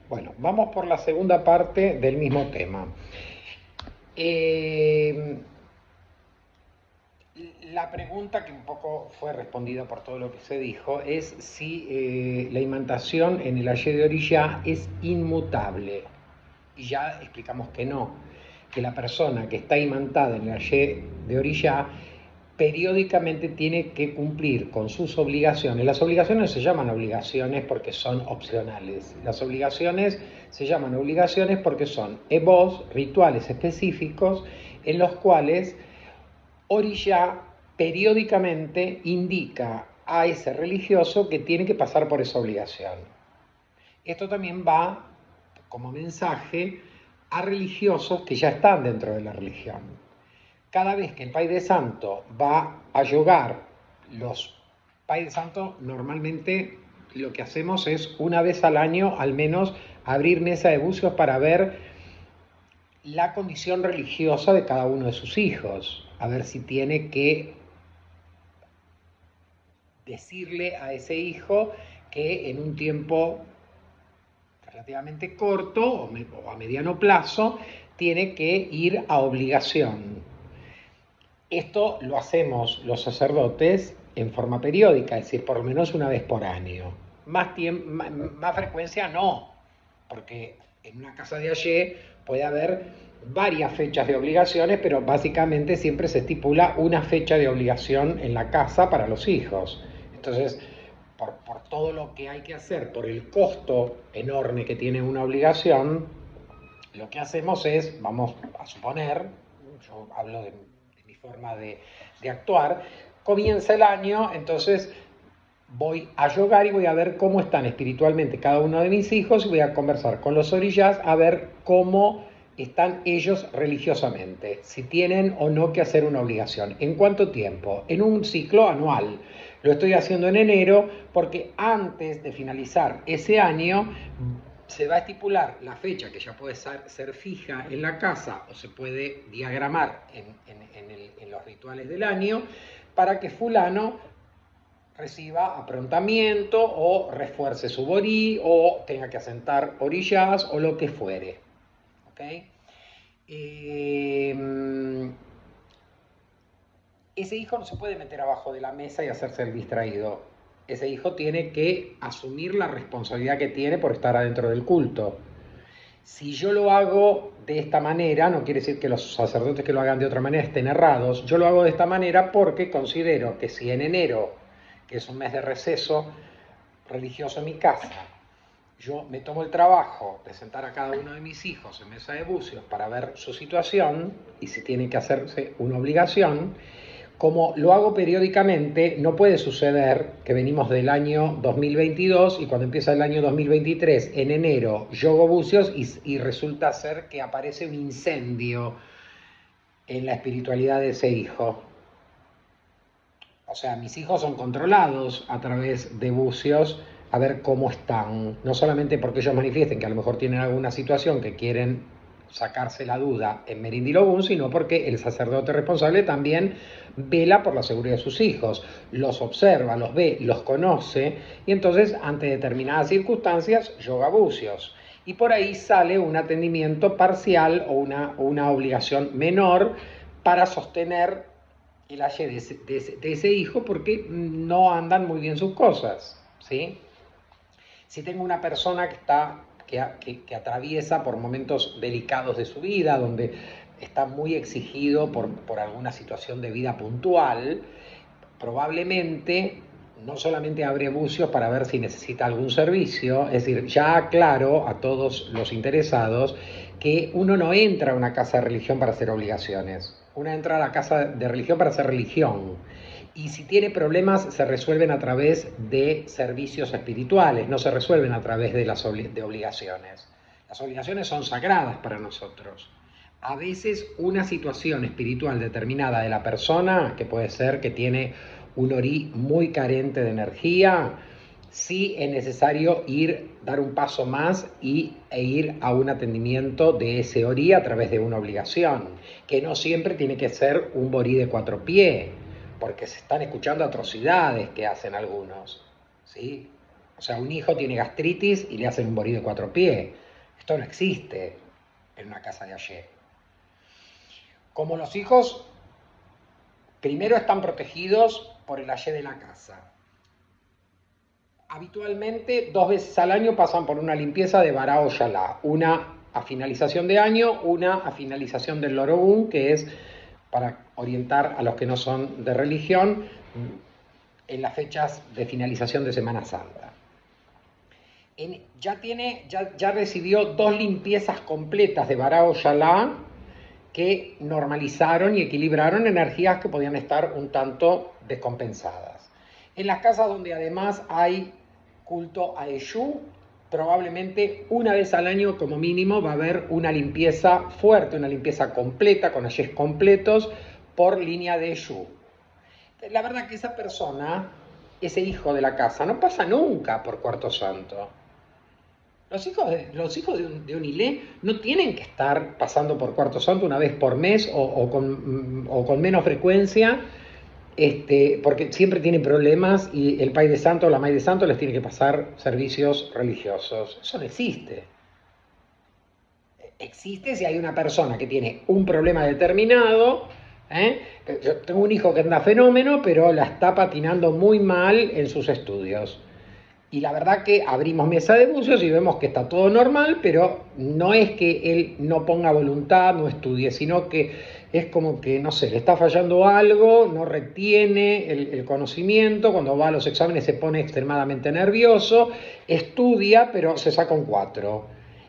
Bueno, vamos por la segunda parte del mismo tema. Eh, la pregunta que un poco fue respondida por todo lo que se dijo es si la imantación en el Ayé de Orilla es inmutable. Y ya explicamos que no, que la persona que está imantada en el Ayé de Orilla periódicamente tiene que cumplir con sus obligaciones. Las obligaciones se llaman obligaciones porque son opcionales. Las obligaciones se llaman obligaciones porque son evos, rituales específicos, en los cuales Orilla periódicamente indica a ese religioso que tiene que pasar por esa obligación. Esto también va como mensaje a religiosos que ya están dentro de la religión. Cada vez que el Pai de Santo va a yogar, los Pai de Santo normalmente lo que hacemos es una vez al año al menos abrir mesa de bucios para ver la condición religiosa de cada uno de sus hijos, a ver si tiene que decirle a ese hijo que en un tiempo relativamente corto o a mediano plazo tiene que ir a obligación. Esto lo hacemos los sacerdotes en forma periódica, es decir, por lo menos una vez por año. Más frecuencia no, porque en una casa de Ayé puede haber varias fechas de obligaciones, pero básicamente siempre se estipula una fecha de obligación en la casa para los hijos. Entonces, por todo lo que hay que hacer, por el costo enorme que tiene una obligación, lo que hacemos es, vamos a suponer, yo hablo de mi forma de actuar, comienza el año, entonces voy a yogar y voy a ver cómo están espiritualmente cada uno de mis hijos y voy a conversar con los orillas a ver cómo están ellos religiosamente, si tienen o no que hacer una obligación. ¿En cuánto tiempo? En un ciclo anual. Lo estoy haciendo en enero porque antes de finalizar ese año se va a estipular la fecha que ya puede ser fija en la casa o se puede diagramar en los rituales del año para que fulano reciba aprontamiento o refuerce su borí o tenga que asentar orillas o lo que fuere. ¿Okay? Ese hijo no se puede meter abajo de la mesa y hacerse el distraído. Ese hijo tiene que asumir la responsabilidad que tiene por estar adentro del culto. Si yo lo hago de esta manera, no quiere decir que los sacerdotes que lo hagan de otra manera estén errados, yo lo hago de esta manera porque considero que si en enero, que es un mes de receso religioso en mi casa, yo me tomo el trabajo de sentar a cada uno de mis hijos en mesa de bucios para ver su situación y si tiene que hacerse una obligación, como lo hago periódicamente, no puede suceder que venimos del año 2022 y cuando empieza el año 2023, en enero, yogo bucios y resulta ser que aparece un incendio en la espiritualidad de ese hijo. O sea, mis hijos son controlados a través de bucios a ver cómo están. No solamente porque ellos manifiesten que a lo mejor tienen alguna situación que quieren sacarse la duda en Merindilogún, sino porque el sacerdote responsable también vela por la seguridad de sus hijos, los observa, los ve, los conoce y entonces ante determinadas circunstancias yoga bucios. Y por ahí sale un atendimiento parcial o una obligación menor para sostener el Ayé de ese hijo porque no andan muy bien sus cosas, ¿sí? Si tengo una persona que atraviesa por momentos delicados de su vida, donde está muy exigido por alguna situación de vida puntual, probablemente no solamente abre bucios para ver si necesita algún servicio, es decir, ya aclaro a todos los interesados que uno no entra a una casa de religión para hacer obligaciones, uno entra a la casa de religión para hacer religión. Y si tiene problemas, se resuelven a través de servicios espirituales, no se resuelven a través de de obligaciones. Las obligaciones son sagradas para nosotros. A veces una situación espiritual determinada de la persona, que puede ser que tiene un orí muy carente de energía, sí es necesario dar un paso más e ir a un atendimiento de ese orí a través de una obligación, que no siempre tiene que ser un borí de 4 pies, porque se están escuchando atrocidades que hacen algunos, ¿sí? O sea, un hijo tiene gastritis y le hacen un borí de 4 pies. Esto no existe en una casa de Ayé. Como los hijos primero están protegidos por el Ayé de la casa. Habitualmente 2 veces al año pasan por una limpieza de Bará o Yalá. Una a finalización de año, una a finalización del Lorogún, que es para orientar a los que no son de religión en las fechas de finalización de Semana Santa. Ya recibió 2 limpiezas completas de Bará o Yalá que normalizaron y equilibraron energías que podían estar un tanto descompensadas. En las casas donde además hay culto a Eshu, probablemente una vez al año como mínimo va a haber una limpieza fuerte, una limpieza completa, con ayes completos, por línea de Eshu. La verdad que esa persona, ese hijo de la casa, no pasa nunca por Cuarto Santo. Los hijos de un ILE no tienen que estar pasando por Cuarto Santo una vez por mes o con menos frecuencia, porque siempre tienen problemas y el Pai de Santo o la Mai de Santo les tiene que pasar servicios religiosos. Eso no existe. Existe si hay una persona que tiene un problema determinado. Yo tengo un hijo que anda fenómeno, pero la está patinando muy mal en sus estudios. Y la verdad que abrimos mesa de bucios y vemos que está todo normal, pero no es que él no ponga voluntad, no estudie, sino que es como que, no sé, le está fallando algo, no retiene el conocimiento, cuando va a los exámenes se pone extremadamente nervioso, estudia, pero se saca un 4.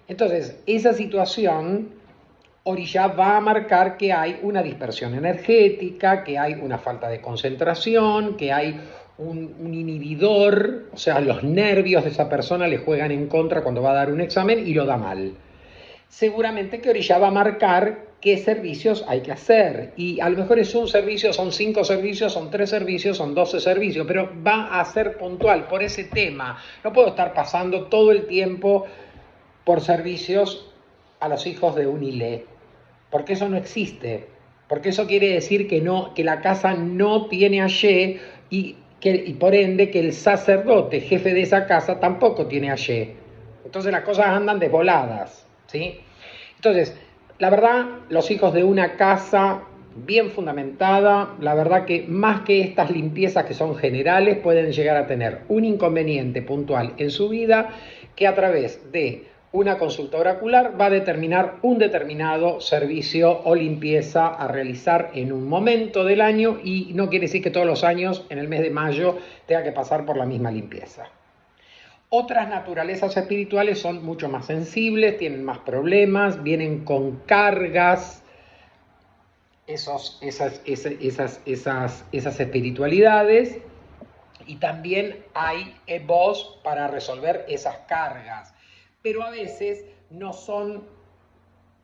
Entonces, esa situación Orishá va a marcar que hay una dispersión energética, que hay una falta de concentración, que hay un inhibidor, o sea, los nervios de esa persona le juegan en contra cuando va a dar un examen y lo da mal. Seguramente que Orishá va a marcar qué servicios hay que hacer. Y a lo mejor es un servicio, son 5 servicios, son 3 servicios, son 12 servicios, pero va a ser puntual por ese tema. No puedo estar pasando todo el tiempo por servicios a los hijos de un ILE, porque eso no existe, porque eso quiere decir que la casa no tiene ayé y por ende que el sacerdote, jefe de esa casa, tampoco tiene ayé. Entonces las cosas andan desvoladas, ¿sí? Entonces, la verdad, los hijos de una casa bien fundamentada, la verdad que más que estas limpiezas que son generales, pueden llegar a tener un inconveniente puntual en su vida que a través de una consulta oracular va a determinar un determinado servicio o limpieza a realizar en un momento del año, y no quiere decir que todos los años en el mes de mayo tenga que pasar por la misma limpieza. Otras naturalezas espirituales son mucho más sensibles, tienen más problemas, vienen con cargas, esas espiritualidades, y también hay voz para resolver esas cargas. Pero a veces no son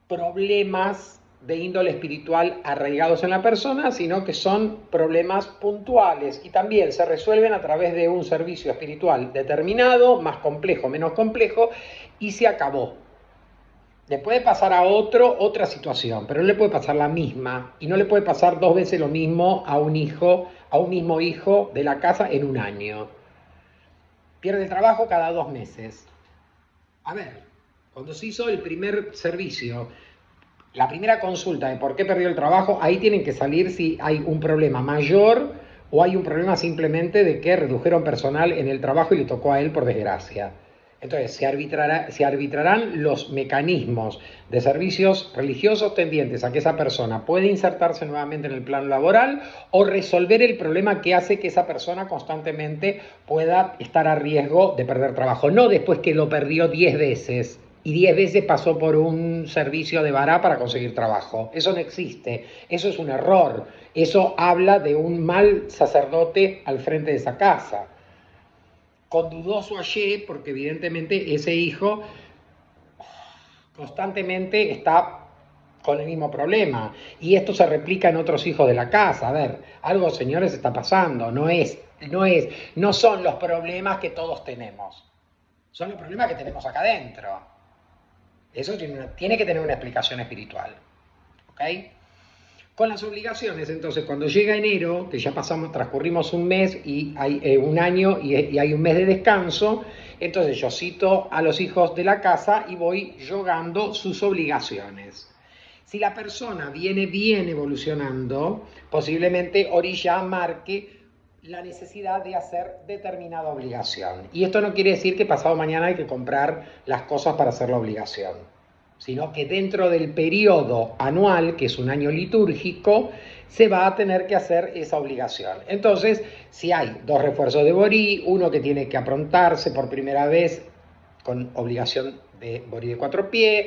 problemas de índole espiritual arraigados en la persona, sino que son problemas puntuales y también se resuelven a través de un servicio espiritual determinado, más complejo, menos complejo, y se acabó. Le puede pasar a otra situación, pero no le puede pasar la misma, y no le puede pasar 2 veces lo mismo a un mismo hijo de la casa en un año. Pierde el trabajo cada 2 meses. A ver, cuando se hizo el primer servicio, la primera consulta de por qué perdió el trabajo, ahí tienen que salir si hay un problema mayor o hay un problema simplemente de que redujeron personal en el trabajo y le tocó a él por desgracia. Entonces, se arbitrarán los mecanismos de servicios religiosos tendientes a que esa persona pueda insertarse nuevamente en el plano laboral o resolver el problema que hace que esa persona constantemente pueda estar a riesgo de perder trabajo. No después que lo perdió 10 veces y 10 veces pasó por un servicio de Bará para conseguir trabajo. Eso no existe, eso es un error. Eso habla de un mal sacerdote al frente de esa casa. Con dudoso ayé, porque evidentemente ese hijo constantemente está con el mismo problema. Y esto se replica en otros hijos de la casa. A ver, algo, señores, está pasando. No son los problemas que todos tenemos. Son los problemas que tenemos acá adentro. Eso tiene que tener una explicación espiritual. ¿Ok? Con las obligaciones, entonces, cuando llega enero, que ya transcurrimos un mes y hay un año y hay un mes de descanso, entonces yo cito a los hijos de la casa y voy yogando sus obligaciones. Si la persona viene bien evolucionando, posiblemente Orilla marque la necesidad de hacer determinada obligación. Y esto no quiere decir que pasado mañana hay que comprar las cosas para hacer la obligación, sino que dentro del periodo anual, que es un año litúrgico, se va a tener que hacer esa obligación. Entonces, si hay 2 refuerzos de Borí, uno que tiene que aprontarse por primera vez con obligación de Borí de 4 pies,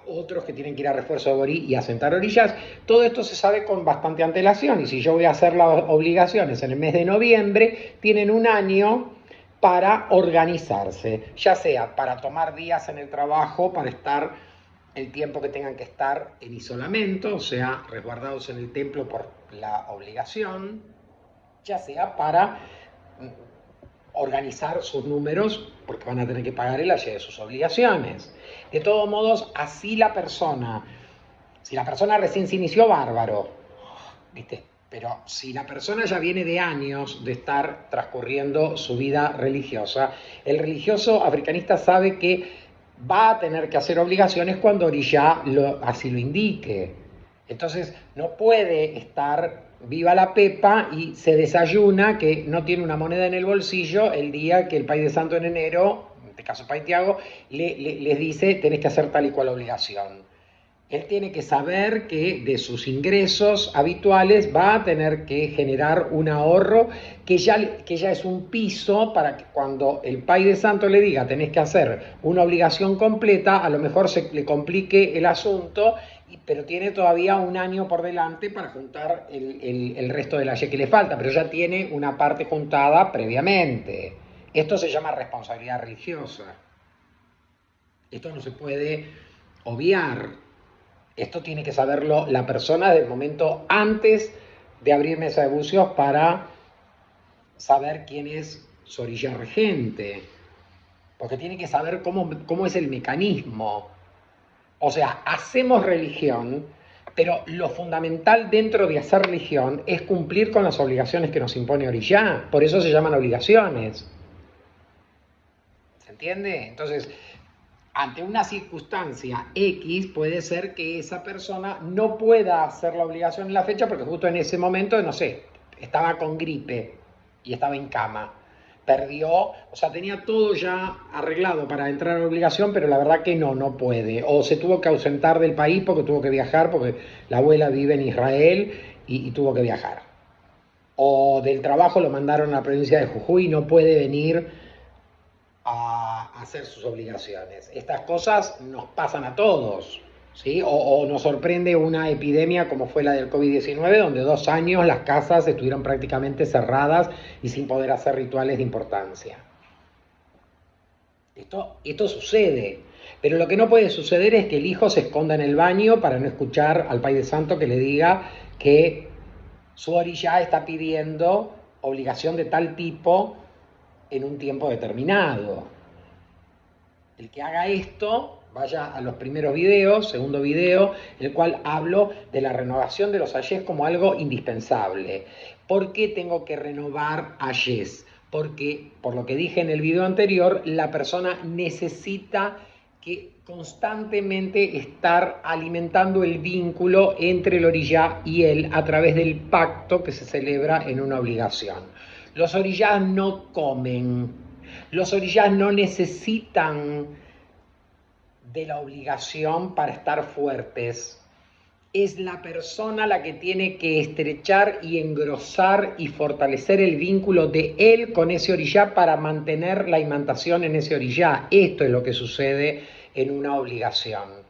otros que tienen que ir a refuerzo de Borí y asentar orillas, todo esto se sabe con bastante antelación, y si yo voy a hacer las obligaciones en el mes de noviembre, tienen un año para organizarse, ya sea para tomar días en el trabajo, para estar el tiempo que tengan que estar en isolamiento, o sea, resguardados en el templo por la obligación, ya sea para organizar sus números, porque van a tener que pagar el aye de sus obligaciones. De todos modos, así la persona, si la persona recién se inició, bárbaro, ¿viste? Pero si la persona ya viene de años de estar transcurriendo su vida religiosa, el religioso africanista sabe que va a tener que hacer obligaciones cuando Orillá así lo indique. Entonces no puede estar viva la pepa y se desayuna que no tiene una moneda en el bolsillo el día que el Pai de Santo en enero, en este caso Pai Tiago, les dice tenés que hacer tal y cual obligación. Él tiene que saber que de sus ingresos habituales va a tener que generar un ahorro que ya es un piso para que cuando el Pai de Santo le diga tenés que hacer una obligación completa, a lo mejor se le complique el asunto, pero tiene todavía un año por delante para juntar el resto del aye que le falta, pero ya tiene una parte juntada previamente. Esto se llama responsabilidad religiosa. Esto no se puede obviar. Esto tiene que saberlo la persona del momento antes de abrir mesa de bucios para saber quién es su orilla regente, porque tiene que saber cómo es el mecanismo. O sea, hacemos religión, pero lo fundamental dentro de hacer religión es cumplir con las obligaciones que nos impone Orillá. Por eso se llaman obligaciones. ¿Se entiende? Entonces, ante una circunstancia X, puede ser que esa persona no pueda hacer la obligación en la fecha porque justo en ese momento, no sé, estaba con gripe y estaba en cama. Perdió, o sea, tenía todo ya arreglado para entrar a la obligación, pero la verdad que no puede. O se tuvo que ausentar del país porque tuvo que viajar, porque la abuela vive en Israel y tuvo que viajar. O del trabajo lo mandaron a la provincia de Jujuy y no puede venir a hacer sus obligaciones. Estas cosas nos pasan a todos, ¿sí? O nos sorprende una epidemia como fue la del COVID-19, donde 2 años las casas estuvieron prácticamente cerradas y sin poder hacer rituales de importancia. Esto sucede, pero lo que no puede suceder es que el hijo se esconda en el baño para no escuchar al Pai de Santo que le diga que su orilla está pidiendo obligación de tal tipo en un tiempo determinado. El que haga esto, vaya a los primeros videos, segundo video, en el cual hablo de la renovación de los ayes como algo indispensable. ¿Por qué tengo que renovar ayes? Porque, por lo que dije en el video anterior, la persona necesita que constantemente estar alimentando el vínculo entre el orillá y él a través del pacto que se celebra en una obligación. Los orillás no comen, los orillás no necesitan de la obligación para estar fuertes. Es la persona la que tiene que estrechar y engrosar y fortalecer el vínculo de él con ese orillá para mantener la imantación en ese orillá. Esto es lo que sucede en una obligación.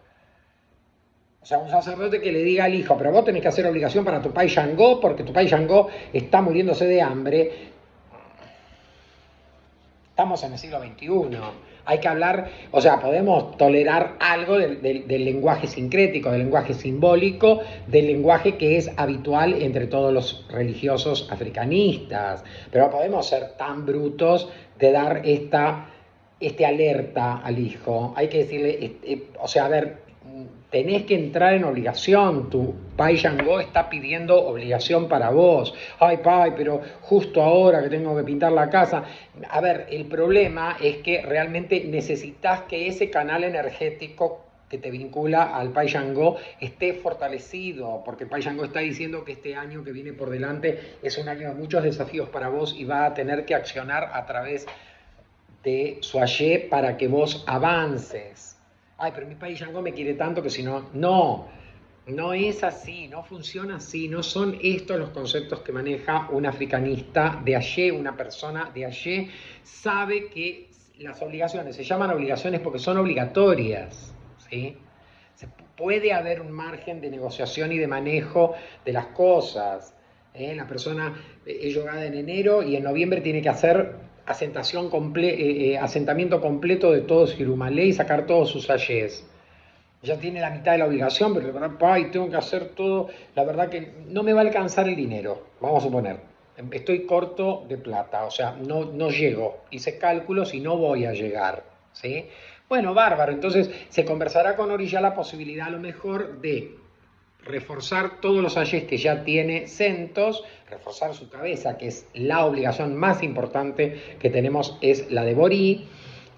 O sea, un sacerdote que le diga al hijo, pero vos tenés que hacer obligación para tu Pai Yangó porque tu Pai Yangó está muriéndose de hambre. Estamos en el siglo XXI. Hay que hablar, o sea, podemos tolerar algo del lenguaje sincrético, del lenguaje simbólico, del lenguaje que es habitual entre todos los religiosos africanistas, pero no podemos ser tan brutos de dar este alerta al hijo. Hay que decirle, o sea, a ver, tenés que entrar en obligación, tu Pai Yangó está pidiendo obligación para vos. Ay, Pai, pero justo ahora que tengo que pintar la casa. A ver, el problema es que realmente necesitas que ese canal energético que te vincula al Pai Yangó esté fortalecido, porque el Pai Yangó está diciendo que este año que viene por delante es un año de muchos desafíos para vos y va a tener que accionar a través de su Ayé para que vos avances. Ay, pero mi Pai Yangó me quiere tanto que si no, no es así, no funciona así, no son estos los conceptos que maneja un africanista de Ayé, una persona de Ayé, sabe que las obligaciones se llaman obligaciones porque son obligatorias, ¿sí? Puede haber un margen de negociación y de manejo de las cosas. La persona es yogada en enero y en noviembre tiene que hacer asentamiento completo de todo Sirumalé y sacar todos sus ayés. Ya tiene la mitad de la obligación, pero la verdad, y tengo que hacer todo, la verdad que no me va a alcanzar el dinero, vamos a suponer. Estoy corto de plata, o sea, no llego. Hice cálculos y no voy a llegar, ¿sí? Bueno, bárbaro, entonces se conversará con Orilla la posibilidad a lo mejor de reforzar todos los ayes que ya tiene Centos, reforzar su cabeza, que es la obligación más importante que tenemos, es la de Borí,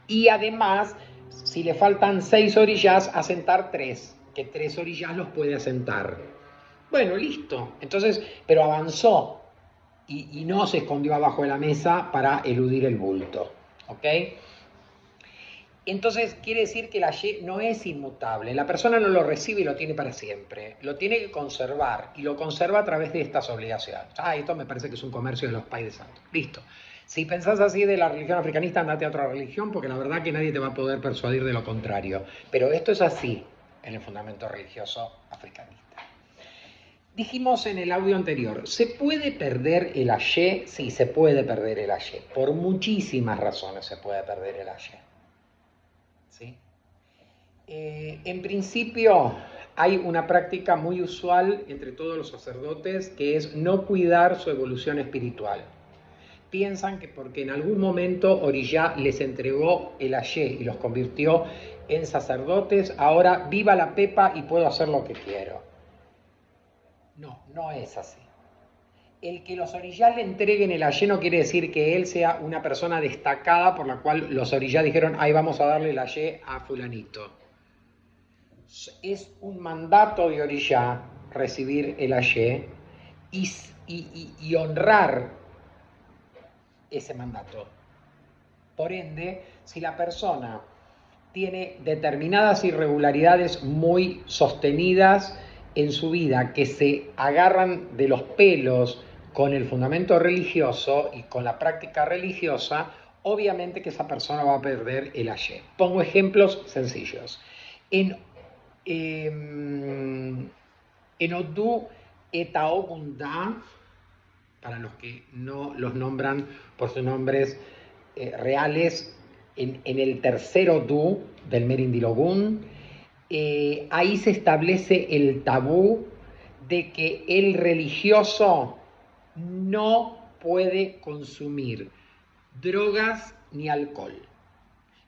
y además, si le faltan 6 orillas, asentar 3, que 3 orillas los puede asentar. Bueno, listo. Entonces, pero avanzó y no se escondió abajo de la mesa para eludir el bulto. ¿Ok? Entonces quiere decir que la Y no es inmutable. La persona no lo recibe y lo tiene para siempre. Lo tiene que conservar y lo conserva a través de estas obligaciones. Esto me parece que es un comercio de los pais de santo. Listo. Si pensás así de la religión africanista, andate a otra religión porque la verdad que nadie te va a poder persuadir de lo contrario. Pero esto es así en el fundamento religioso africanista. Dijimos en el audio anterior, ¿se puede perder el ayé? Sí, se puede perder el ayé. Por muchísimas razones se puede perder el ayé. ¿Sí? En principio hay una práctica muy usual entre todos los sacerdotes que es no cuidar su evolución espiritual. Piensan que porque en algún momento Orillá les entregó el ayé y los convirtió en sacerdotes, ahora viva la pepa y puedo hacer lo que quiero. No es así. El que los Orillá le entreguen el ayé no quiere decir que él sea una persona destacada por la cual los Orillá dijeron, ahí vamos a darle el ayé a fulanito. Es un mandato de Orillá recibir el ayé y honrar ese mandato. Por ende, si la persona tiene determinadas irregularidades muy sostenidas en su vida que se agarran de los pelos con el fundamento religioso y con la práctica religiosa, obviamente que esa persona va a perder el ayé. Pongo ejemplos sencillos. En Odú Etaogundá, para los que no los nombran por sus nombres reales, en el tercer Odú del Merindilogún, ahí se establece el tabú de que el religioso no puede consumir drogas ni alcohol.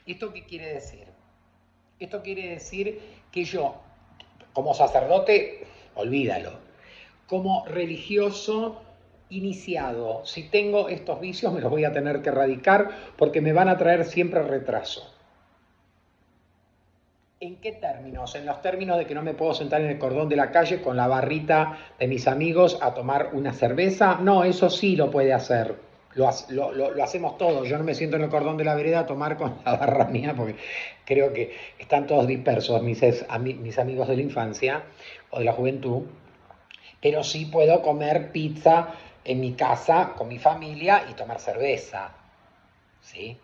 ¿Esto qué quiere decir? Esto quiere decir que yo, como sacerdote, olvídalo. Como religioso iniciado, si tengo estos vicios me los voy a tener que erradicar porque me van a traer siempre retraso. ¿En qué términos? En los términos de que no me puedo sentar en el cordón de la calle con la barrita de mis amigos a tomar una cerveza. No, eso sí lo puede hacer. Lo hacemos todos. Yo no me siento en el cordón de la vereda a tomar con la barra mía porque creo que están todos dispersos mis amigos de la infancia o de la juventud. Pero sí puedo comer pizza en mi casa con mi familia y tomar cerveza. ¿Sí?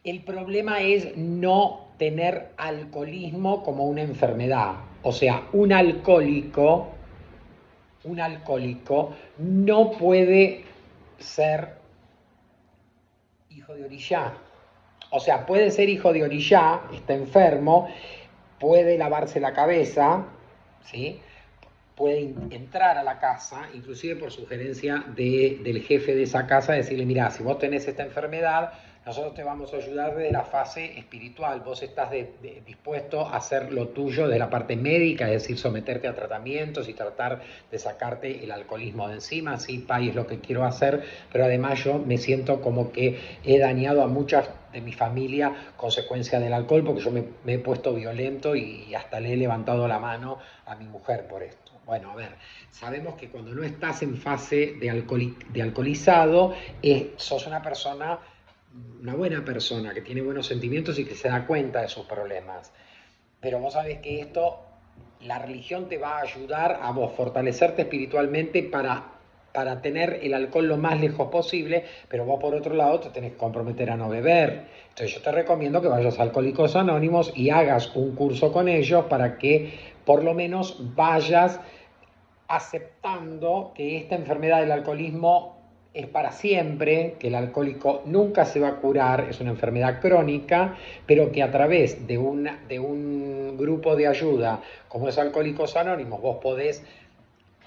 El problema es no tener alcoholismo como una enfermedad. O sea, un alcohólico no puede ser hijo de Orillá. O sea, puede ser hijo de Orillá, está enfermo, puede lavarse la cabeza, ¿sí? Puede entrar a la casa, inclusive por sugerencia del jefe de esa casa, decirle, mira, si vos tenés esta enfermedad, Nosotros te vamos a ayudar desde la fase espiritual. Vos estás dispuesto a hacer lo tuyo de la parte médica, es decir, someterte a tratamientos y tratar de sacarte el alcoholismo de encima. Sí, Pai, es lo que quiero hacer, pero además yo me siento como que he dañado a muchas de mi familia consecuencia del alcohol, porque yo me he puesto violento y hasta le he levantado la mano a mi mujer por esto. Bueno, a ver, sabemos que cuando no estás en fase de alcoholizado, sos una buena persona que tiene buenos sentimientos y que se da cuenta de sus problemas. Pero vos sabés que la religión te va a ayudar a vos fortalecerte espiritualmente para tener el alcohol lo más lejos posible, pero vos por otro lado te tenés que comprometer a no beber. Entonces yo te recomiendo que vayas a Alcohólicos Anónimos y hagas un curso con ellos para que por lo menos vayas aceptando que esta enfermedad del alcoholismo es para siempre, que el alcohólico nunca se va a curar, es una enfermedad crónica, pero que a través de un grupo de ayuda como es Alcohólicos Anónimos, vos podés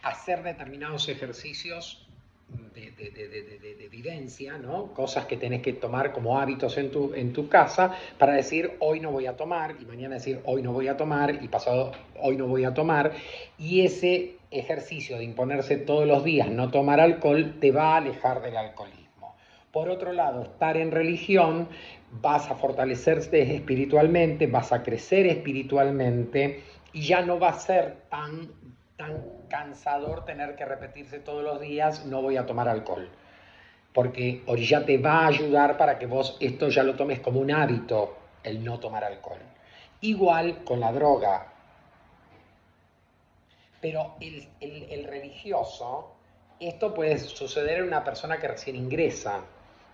hacer determinados ejercicios de vivencia, ¿no? Cosas que tenés que tomar como hábitos en tu casa para decir hoy no voy a tomar y mañana decir hoy no voy a tomar y pasado hoy no voy a tomar, y ese ejercicio de imponerse todos los días no tomar alcohol te va a alejar del alcoholismo. Por otro lado, estar en religión, vas a fortalecerte espiritualmente, vas a crecer espiritualmente y ya no va a ser tan cansador tener que repetirse todos los días, no voy a tomar alcohol. Porque Orilla te va a ayudar para que vos esto ya lo tomes como un hábito, el no tomar alcohol. Igual con la droga. Pero el religioso, esto puede suceder en una persona que recién ingresa.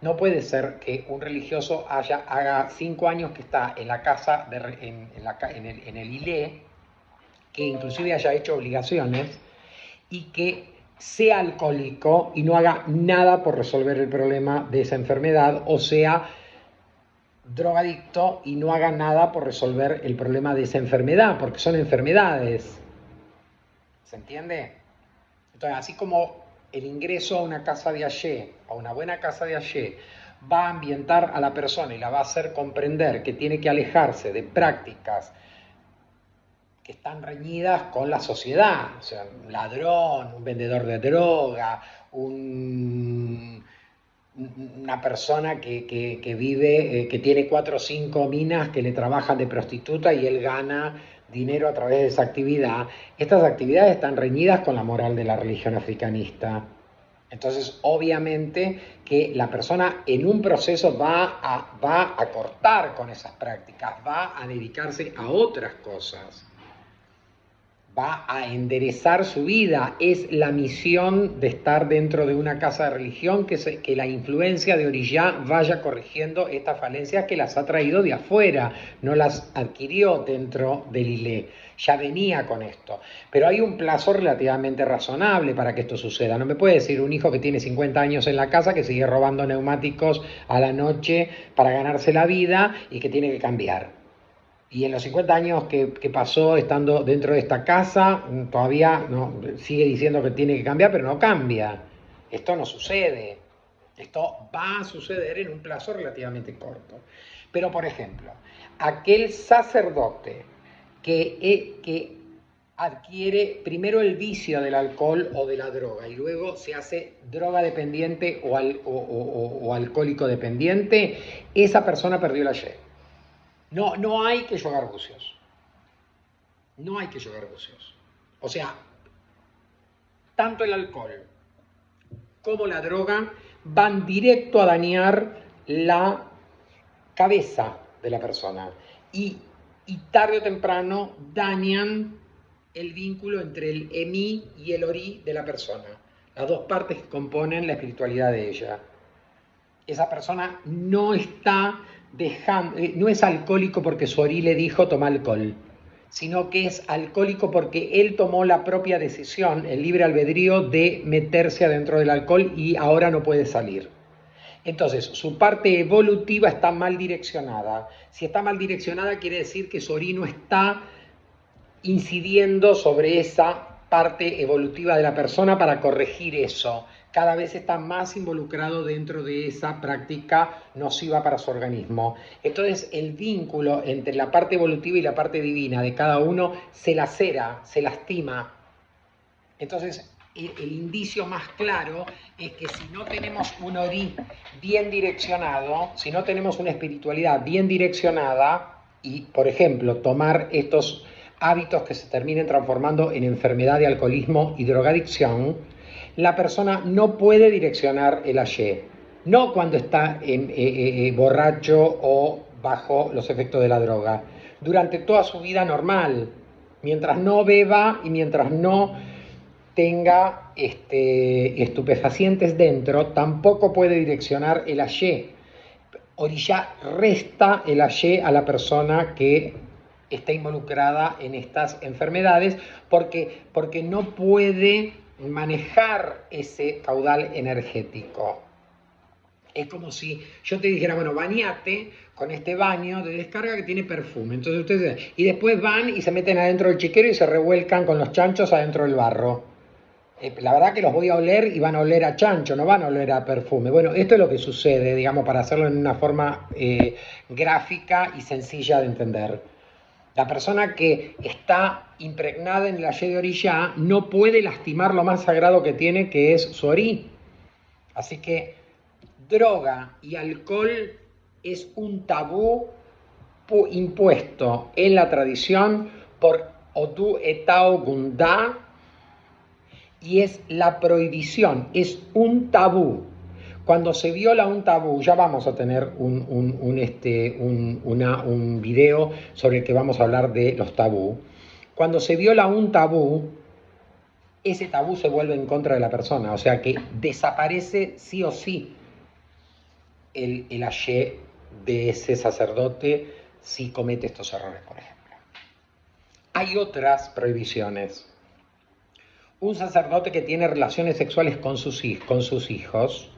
No puede ser que un religioso haga 5 años que está en la casa, en el ILE, que inclusive haya hecho obligaciones y que sea alcohólico y no haga nada por resolver el problema de esa enfermedad, o sea drogadicto y no haga nada por resolver el problema de esa enfermedad, porque son enfermedades. ¿Se entiende? Entonces, así como el ingreso a una casa de Allé, a una buena casa de Allé, va a ambientar a la persona y la va a hacer comprender que tiene que alejarse de prácticas que están reñidas con la sociedad, o sea, un ladrón, un vendedor de droga, una persona que vive, que tiene 4 o 5 minas que le trabajan de prostituta y él gana dinero a través de esa actividad. Estas actividades están reñidas con la moral de la religión africanista. Entonces, obviamente que la persona en un proceso va a cortar con esas prácticas, va a dedicarse a otras cosas, va a enderezar su vida. Es la misión de estar dentro de una casa de religión, que la influencia de Orillá vaya corrigiendo estas falencias que las ha traído de afuera, no las adquirió dentro del ILE, ya venía con esto. Pero hay un plazo relativamente razonable para que esto suceda. No me puede decir un hijo que tiene 50 años en la casa que sigue robando neumáticos a la noche para ganarse la vida y que tiene que cambiar. Y en los 50 años que pasó estando dentro de esta casa, todavía no, sigue diciendo que tiene que cambiar, pero no cambia. Esto no sucede. Esto va a suceder en un plazo relativamente corto. Pero, por ejemplo, aquel sacerdote que adquiere primero el vicio del alcohol o de la droga y luego se hace droga dependiente o alcohólico dependiente, esa persona perdió la ye. No hay que jugar bucios. No hay que jugar bucios. O sea, tanto el alcohol como la droga van directo a dañar la cabeza de la persona. Y tarde o temprano dañan el vínculo entre el Emi y el Ori de la persona. Las dos partes que componen la espiritualidad de ella. Esa persona no está no es alcohólico porque su Ori le dijo toma alcohol, sino que es alcohólico porque él tomó la propia decisión, el libre albedrío de meterse adentro del alcohol y ahora no puede salir. Entonces, su parte evolutiva está mal direccionada. Si está mal direccionada, quiere decir que su Ori no está incidiendo sobre esa parte evolutiva de la persona para corregir eso. cada vez está más involucrado dentro de esa práctica nociva para su organismo. Entonces el vínculo entre la parte evolutiva y la parte divina de cada uno se lacera, se lastima. Entonces el indicio más claro es que si no tenemos un orí bien direccionado, si no tenemos una espiritualidad bien direccionada, y por ejemplo tomar estos hábitos que se terminen transformando en enfermedad de alcoholismo y drogadicción, la persona no puede direccionar el ayer, no cuando está borracho o bajo los efectos de la droga, durante toda su vida normal, mientras no beba y mientras no tenga estupefacientes dentro, tampoco puede direccionar el ayer. Orilla resta el ayer a la persona que está involucrada en estas enfermedades porque no puede manejar ese caudal energético. Es como si yo te dijera, bueno, bañate con este baño de descarga que tiene perfume. Entonces ustedes, y después van y se meten adentro del chiquero y se revuelcan con los chanchos adentro del barro. La verdad que los voy a oler y van a oler a chancho, no van a oler a perfume. Bueno, esto es lo que sucede, digamos, para hacerlo en una forma gráfica y sencilla de entender. La persona que está impregnada en el ayer de orilla no puede lastimar lo más sagrado que tiene, que es su orí. Así que droga y alcohol es un tabú impuesto en la tradición por Odu Etao Gundá, y es la prohibición, es un tabú. Cuando se viola un tabú, ya vamos a tener un video sobre el que vamos a hablar de los tabú. Cuando se viola un tabú, ese tabú se vuelve en contra de la persona, o sea que desaparece sí o sí el ayé de ese sacerdote si comete estos errores, por ejemplo. Hay otras prohibiciones. Un sacerdote que tiene relaciones sexuales con sus hijos,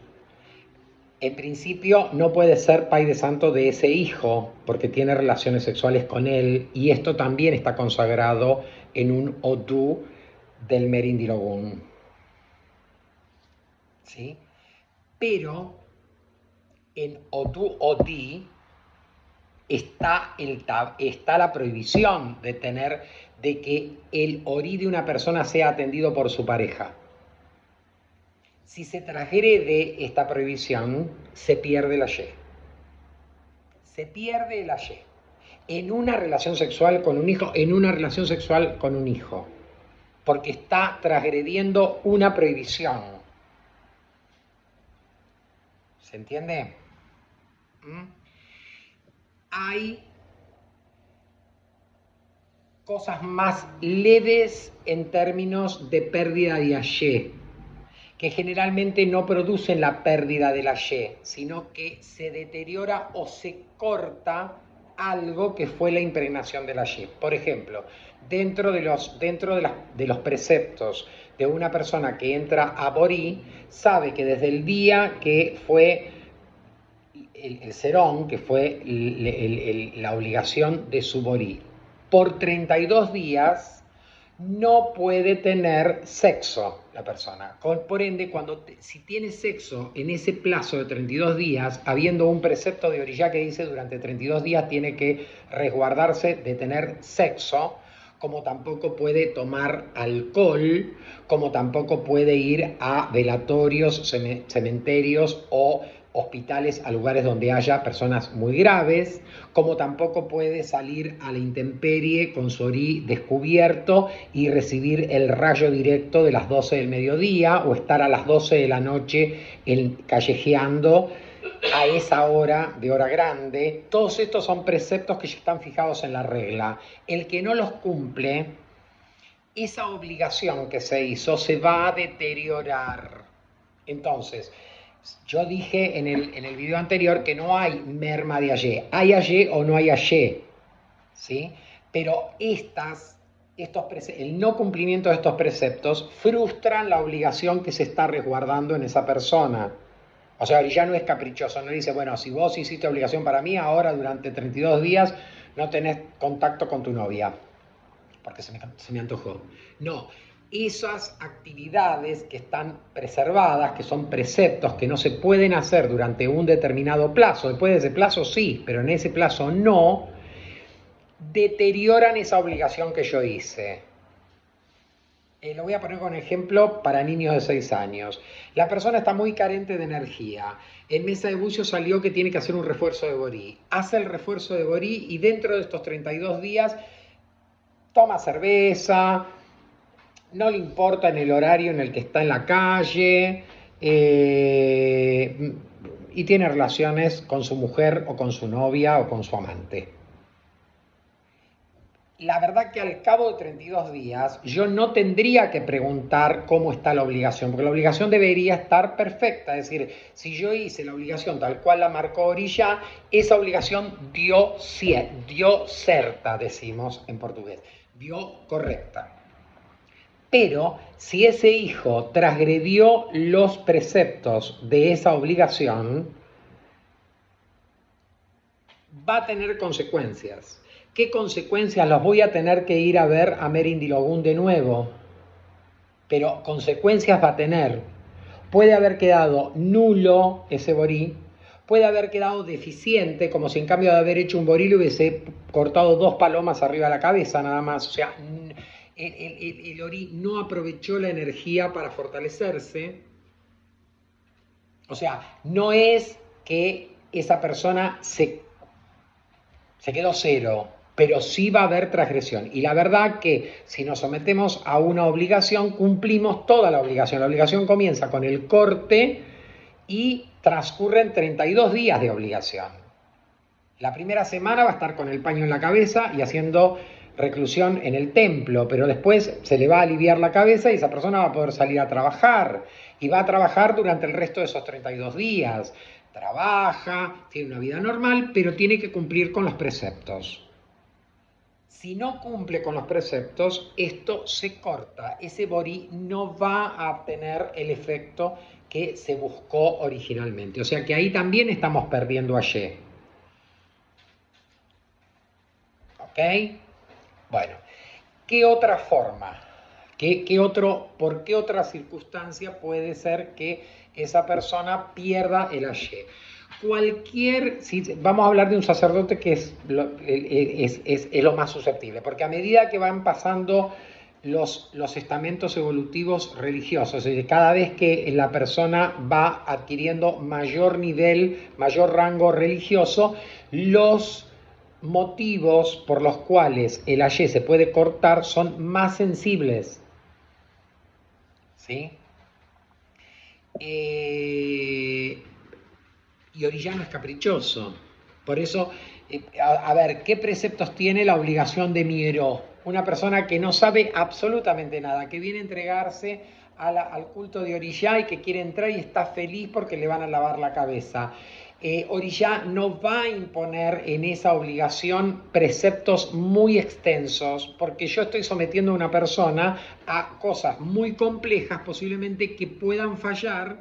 en principio no puede ser pai de santo de ese hijo, porque tiene relaciones sexuales con él, y esto también está consagrado en un Odú del Merindirogun. ¿Sí? Pero en Odú Odi está la prohibición de que el orí de una persona sea atendido por su pareja. Si se transgrede esta prohibición, se pierde el ayé. Se pierde el ayé. En una relación sexual con un hijo, porque está transgrediendo una prohibición. ¿Se entiende? Hay cosas más leves en términos de pérdida de ayé, que generalmente no producen la pérdida del ayé, sino que se deteriora o se corta algo que fue la impregnación del ayé. Por ejemplo, dentro de los preceptos de una persona que entra a Borí, sabe que desde el día que fue el serón, que fue la obligación de su Borí, por 32 días no puede tener sexo la persona. Por ende, si tiene sexo en ese plazo de 32 días, habiendo un precepto de Orillá que dice durante 32 días tiene que resguardarse de tener sexo, como tampoco puede tomar alcohol, como tampoco puede ir a velatorios, cementerios o hospitales, a lugares donde haya personas muy graves, como tampoco puede salir a la intemperie con su orí descubierto y recibir el rayo directo de las 12 del mediodía o estar a las 12 de la noche callejeando a esa hora de hora grande. Todos estos son preceptos que ya están fijados en la regla. El que no los cumple, esa obligación que se hizo se va a deteriorar. Entonces, yo dije en el video anterior que no hay merma de ayé. Hay ayé o no hay ayé, ¿sí? Pero el no cumplimiento de estos preceptos frustran la obligación que se está resguardando en esa persona. O sea, ya no es caprichoso, no dice, bueno, si vos hiciste obligación para mí, ahora durante 32 días no tenés contacto con tu novia, porque se me antojó. No, esas actividades que están preservadas, que son preceptos que no se pueden hacer durante un determinado plazo, después de ese plazo sí, pero en ese plazo no, deterioran esa obligación que yo hice. Lo voy a poner con ejemplo para niños de 6 años. La persona está muy carente de energía. En mesa de bucio salió que tiene que hacer un refuerzo de borí. Hace el refuerzo de borí y dentro de estos 32 días toma cerveza, no le importa en el horario en el que está en la calle, y tiene relaciones con su mujer o con su novia o con su amante. La verdad que al cabo de 32 días yo no tendría que preguntar cómo está la obligación, porque la obligación debería estar perfecta. Es decir, si yo hice la obligación tal cual la marcó Orilla, esa obligación dio certa, decimos en portugués, dio correcta. Pero si ese hijo transgredió los preceptos de esa obligación, va a tener consecuencias. ¿Qué consecuencias? Las voy a tener que ir a ver a Merindilogún de nuevo. Pero consecuencias va a tener. Puede haber quedado nulo ese borí, puede haber quedado deficiente, como si en cambio de haber hecho un borí le hubiese cortado 2 palomas arriba de la cabeza nada más. O sea, el orí no aprovechó la energía para fortalecerse. O sea, no es que esa persona se quedó cero, pero sí va a haber transgresión. Y la verdad que si nos sometemos a una obligación, cumplimos toda la obligación. La obligación comienza con el corte y transcurren 32 días de obligación. La primera semana va a estar con el paño en la cabeza y haciendo reclusión en el templo, pero después se le va a aliviar la cabeza y esa persona va a poder salir a trabajar. Y va a trabajar durante el resto de esos 32 días. Trabaja, tiene una vida normal, pero tiene que cumplir con los preceptos. Si no cumple con los preceptos, esto se corta. Ese borí no va a tener el efecto que se buscó originalmente. O sea que ahí también estamos perdiendo a Ye. ¿Ok? Bueno, ¿qué otra forma? ¿Por qué otra circunstancia puede ser que esa persona pierda el Aye? Vamos a hablar de un sacerdote que es lo más susceptible, porque a medida que van pasando los estamentos evolutivos religiosos, es decir, cada vez que la persona va adquiriendo mayor nivel, mayor rango religioso, los motivos por los cuales el Aye se puede cortar son más sensibles. ¿Sí? Y Orellano es caprichoso. Por eso, a ver, ¿qué preceptos tiene la obligación de Mieró? Una persona que no sabe absolutamente nada, que viene a entregarse al culto de Orillá y que quiere entrar y está feliz porque le van a lavar la cabeza. Orillá no va a imponer en esa obligación preceptos muy extensos, porque yo estoy sometiendo a una persona a cosas muy complejas, posiblemente que puedan fallar,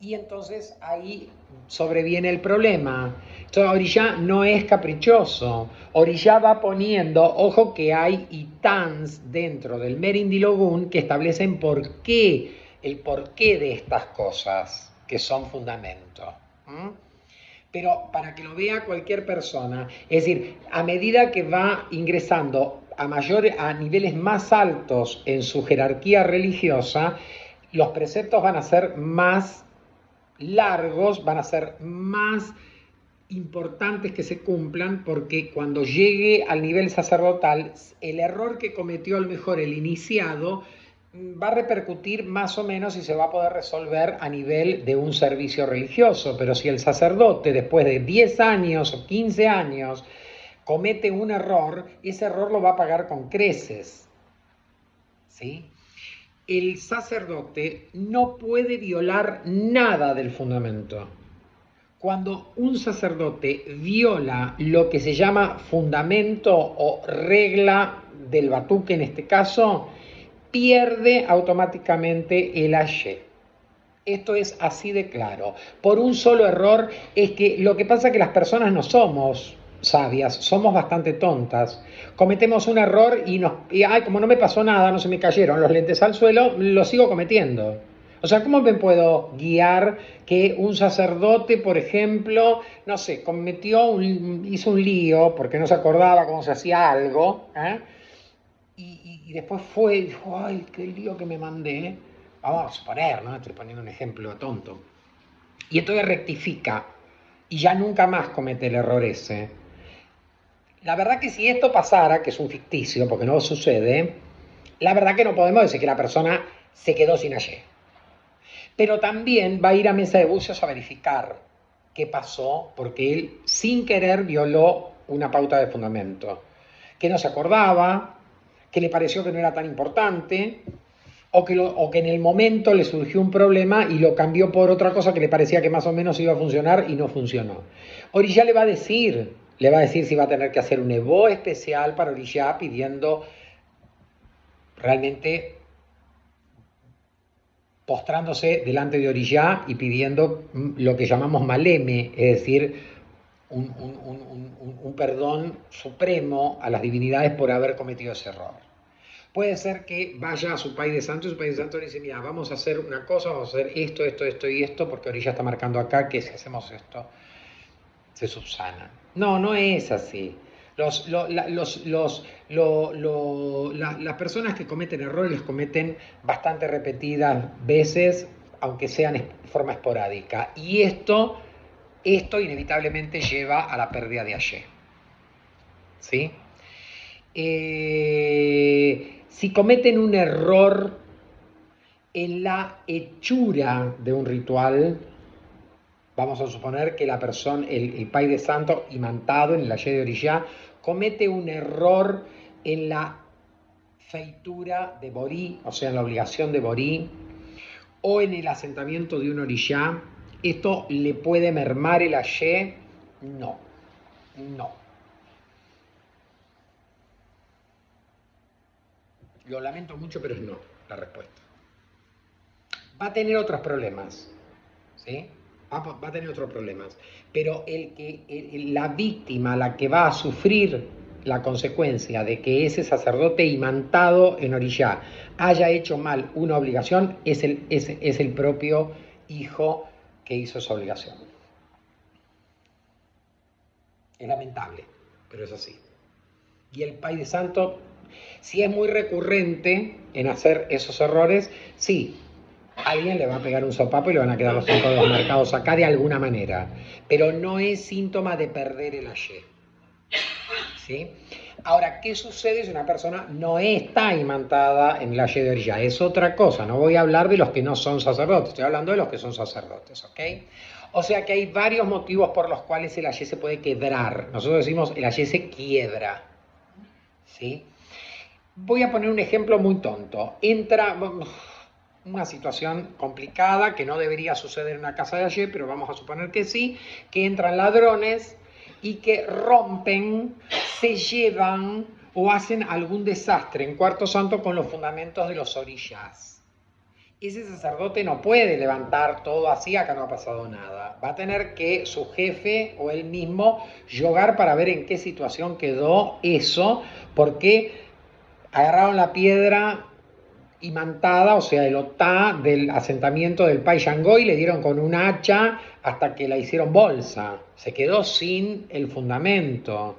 y entonces ahí sobreviene el problema. Entonces Orillá no es caprichoso. Orillá va poniendo, ojo que hay itans dentro del Merindilogún que establecen el porqué de estas cosas, que son fundamento. Pero para que lo vea cualquier persona, es decir, a medida que va ingresando a niveles más altos en su jerarquía religiosa, los preceptos van a ser más largos, van a ser más importantes que se cumplan, porque cuando llegue al nivel sacerdotal, el error que cometió a lo mejor el iniciado va a repercutir más o menos y se va a poder resolver a nivel de un servicio religioso. Pero si el sacerdote después de 10 años o 15 años comete un error, ese error lo va a pagar con creces. ¿Sí? El sacerdote no puede violar nada del fundamento. Cuando un sacerdote viola lo que se llama fundamento o regla del batuque en este caso, pierde automáticamente el Aye. Esto es así de claro. Por un solo error, es que lo que pasa es que las personas no somos sabias, somos bastante tontas. Cometemos un error y ay, como no me pasó nada, no se me cayeron los lentes al suelo, lo sigo cometiendo. O sea, ¿cómo me puedo guiar que un sacerdote, por ejemplo, no sé, hizo un lío porque no se acordaba cómo se hacía algo, ¿eh? Y después fue y dijo, ay, qué lío que me mandé. Vamos a suponer, ¿no? Estoy poniendo un ejemplo tonto. Y entonces rectifica y ya nunca más comete el error ese. La verdad que si esto pasara, que es un ficticio, porque no sucede, la verdad que no podemos decir que la persona se quedó sin ayer. Pero también va a ir a mesa de bucios a verificar qué pasó, porque él sin querer violó una pauta de fundamento, que no se acordaba, que le pareció que no era tan importante, o que en el momento le surgió un problema y lo cambió por otra cosa que le parecía que más o menos iba a funcionar y no funcionó. Orillá le va a decir si va a tener que hacer un EVO especial para Orillá pidiendo realmente postrándose delante de Orillá y pidiendo lo que llamamos maleme, es decir, un perdón supremo a las divinidades por haber cometido ese error. Puede ser que vaya a su país de santo y su país de santo le dice, mira, vamos a hacer una cosa, vamos a hacer esto, esto, esto y esto, porque Orilla está marcando acá que si hacemos esto, se subsana. No, no es así. Las personas que cometen errores los cometen bastante repetidas veces, aunque sean de forma esporádica. Y esto inevitablemente lleva a la pérdida de ayer. ¿Sí? Si cometen un error en la hechura de un ritual, vamos a suponer que la persona, el Pai de Santo imantado en el Ayer de Orillá, comete un error en la feitura de Borí, o sea, en la obligación de Borí, o en el asentamiento de un Orillá, ¿esto le puede mermar el Ayer? No, no. Lo lamento mucho, pero es no la respuesta. Va a tener otros problemas, ¿sí? Va a tener otros problemas. Pero la víctima, la que va a sufrir la consecuencia de que ese sacerdote imantado en Orillá haya hecho mal una obligación, es el propio hijo que hizo esa obligación. Es lamentable, pero es así. Y el Pai de Santo, si es muy recurrente en hacer esos errores, sí, alguien le va a pegar un sopapo y le van a quedar los 5 dedos marcados acá de alguna manera. Pero no es síntoma de perder el ayer. ¿Sí? Ahora, ¿qué sucede si una persona no está imantada en el ayer de Orillá? Es otra cosa. No voy a hablar de los que no son sacerdotes, estoy hablando de los que son sacerdotes, ¿ok? O sea que hay varios motivos por los cuales el ayer se puede quebrar. Nosotros decimos el ayer se quiebra. ¿Sí? Voy a poner un ejemplo muy tonto. Entra una situación complicada que no debería suceder en una casa de ayer, pero vamos a suponer que sí, que entran ladrones y que rompen, se llevan o hacen algún desastre en Cuarto Santo con los fundamentos de los orillas. Ese sacerdote no puede levantar todo así, acá no ha pasado nada. Va a tener que su jefe o él mismo yogar para ver en qué situación quedó eso, porque agarraron la piedra imantada, o sea, el otá del asentamiento del Pai Yangoy, le dieron con un hacha hasta que la hicieron bolsa. Se quedó sin el fundamento.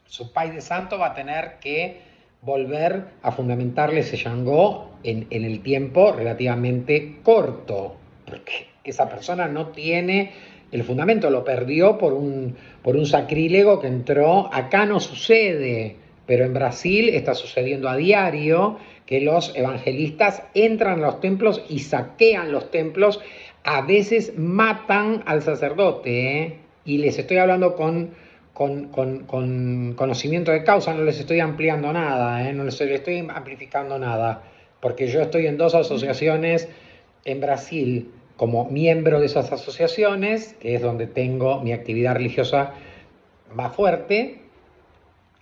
Su Pai de Santo va a tener que volver a fundamentarle ese Yangó en el tiempo relativamente corto, porque esa persona no tiene el fundamento, lo perdió por un sacrílego que entró. Acá no sucede, pero en Brasil está sucediendo a diario que los evangelistas entran a los templos y saquean los templos, a veces matan al sacerdote, ¿eh? Y les estoy hablando con conocimiento de causa, no les estoy ampliando nada, no les estoy amplificando nada, porque yo estoy en 2 asociaciones en Brasil como miembro de esas asociaciones, que es donde tengo mi actividad religiosa más fuerte,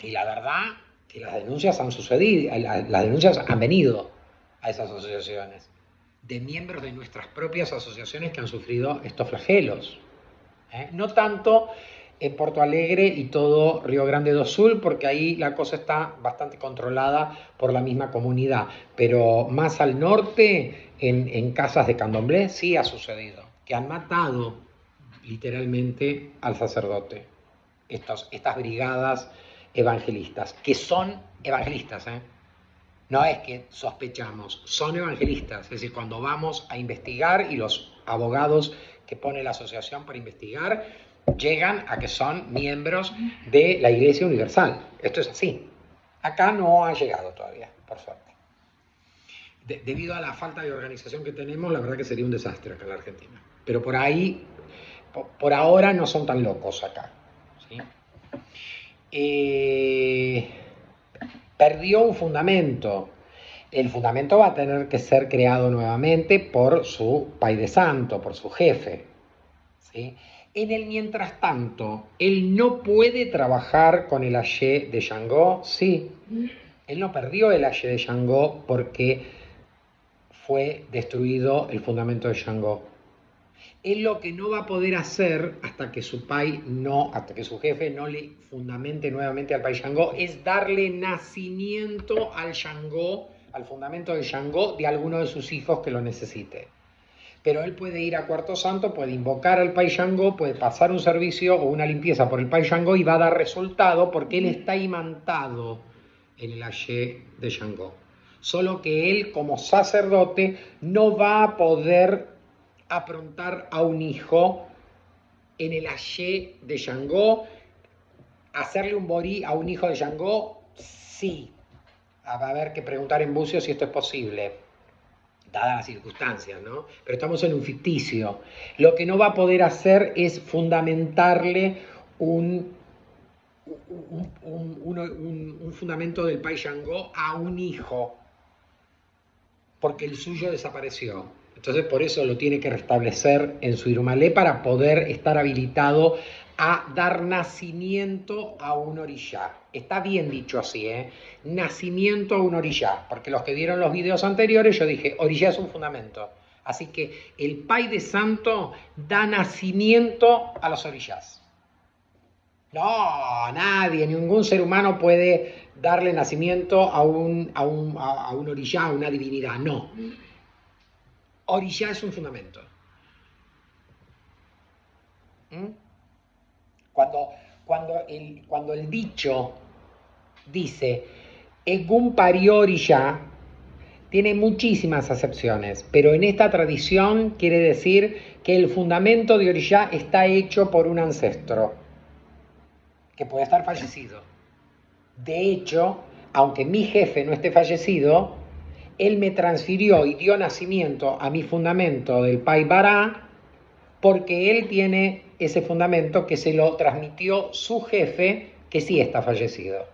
y la verdad que las denuncias han sucedido, las denuncias han venido a esas asociaciones, de miembros de nuestras propias asociaciones que han sufrido estos flagelos. No tanto en Porto Alegre y todo Río Grande do Sul, porque ahí la cosa está bastante controlada por la misma comunidad. Pero más al norte, en casas de candomblé, sí ha sucedido, que han matado literalmente al sacerdote. Estas brigadas evangelistas, que son evangelistas, ¿eh? No es que sospechamos, son evangelistas. Es decir, cuando vamos a investigar y los abogados que pone la asociación para investigar llegan a que son miembros de la Iglesia Universal. Esto es así. Acá no ha llegado todavía, por suerte. Debido a la falta de organización que tenemos, la verdad que sería un desastre acá en la Argentina. Pero por ahí, por ahora no son tan locos acá, ¿sí? Perdió un fundamento. El fundamento va a tener que ser creado nuevamente por su pai de santo, por su jefe, ¿sí? En el mientras tanto, él no puede trabajar con el Ayé de Shango, sí. Él no perdió el Ayé de Shango porque fue destruido el fundamento de Shango. Él lo que no va a poder hacer hasta que su jefe no le fundamente nuevamente al pai Shango, es darle nacimiento al Shango, al fundamento del Shango de alguno de sus hijos que lo necesite. Pero él puede ir a Cuarto Santo, puede invocar al pai Shango, puede pasar un servicio o una limpieza por el pai Shango y va a dar resultado porque él está imantado en el Ayé de Shango. Solo que él, como sacerdote, no va a poder aprontar a un hijo en el Ayé de Shango. Hacerle un borí a un hijo de Shango, sí. Va a haber que preguntar en Bucio si esto es posible, dadas las circunstancias, ¿no? Pero estamos en un ficticio. Lo que no va a poder hacer es fundamentarle un fundamento del pai Shango a un hijo, porque el suyo desapareció. Entonces por eso lo tiene que restablecer en su Irumalé para poder estar habilitado a dar nacimiento a un orillá. Está bien dicho así, ¿eh? Nacimiento a un orillá, porque los que vieron los videos anteriores yo dije, orillá es un fundamento. Así que el pai de santo da nacimiento a los orillás. No, nadie, ningún ser humano puede darle nacimiento a un orillá, a una divinidad, no. Orillá es un fundamento. Cuando el dicho dice Egún parió orillá, tiene muchísimas acepciones, pero en esta tradición quiere decir que el fundamento de orillá está hecho por un ancestro que puede estar fallecido. De hecho, aunque mi jefe no esté fallecido, él me transfirió y dio nacimiento a mi fundamento del Pai Bará porque él tiene ese fundamento que se lo transmitió su jefe que sí está fallecido.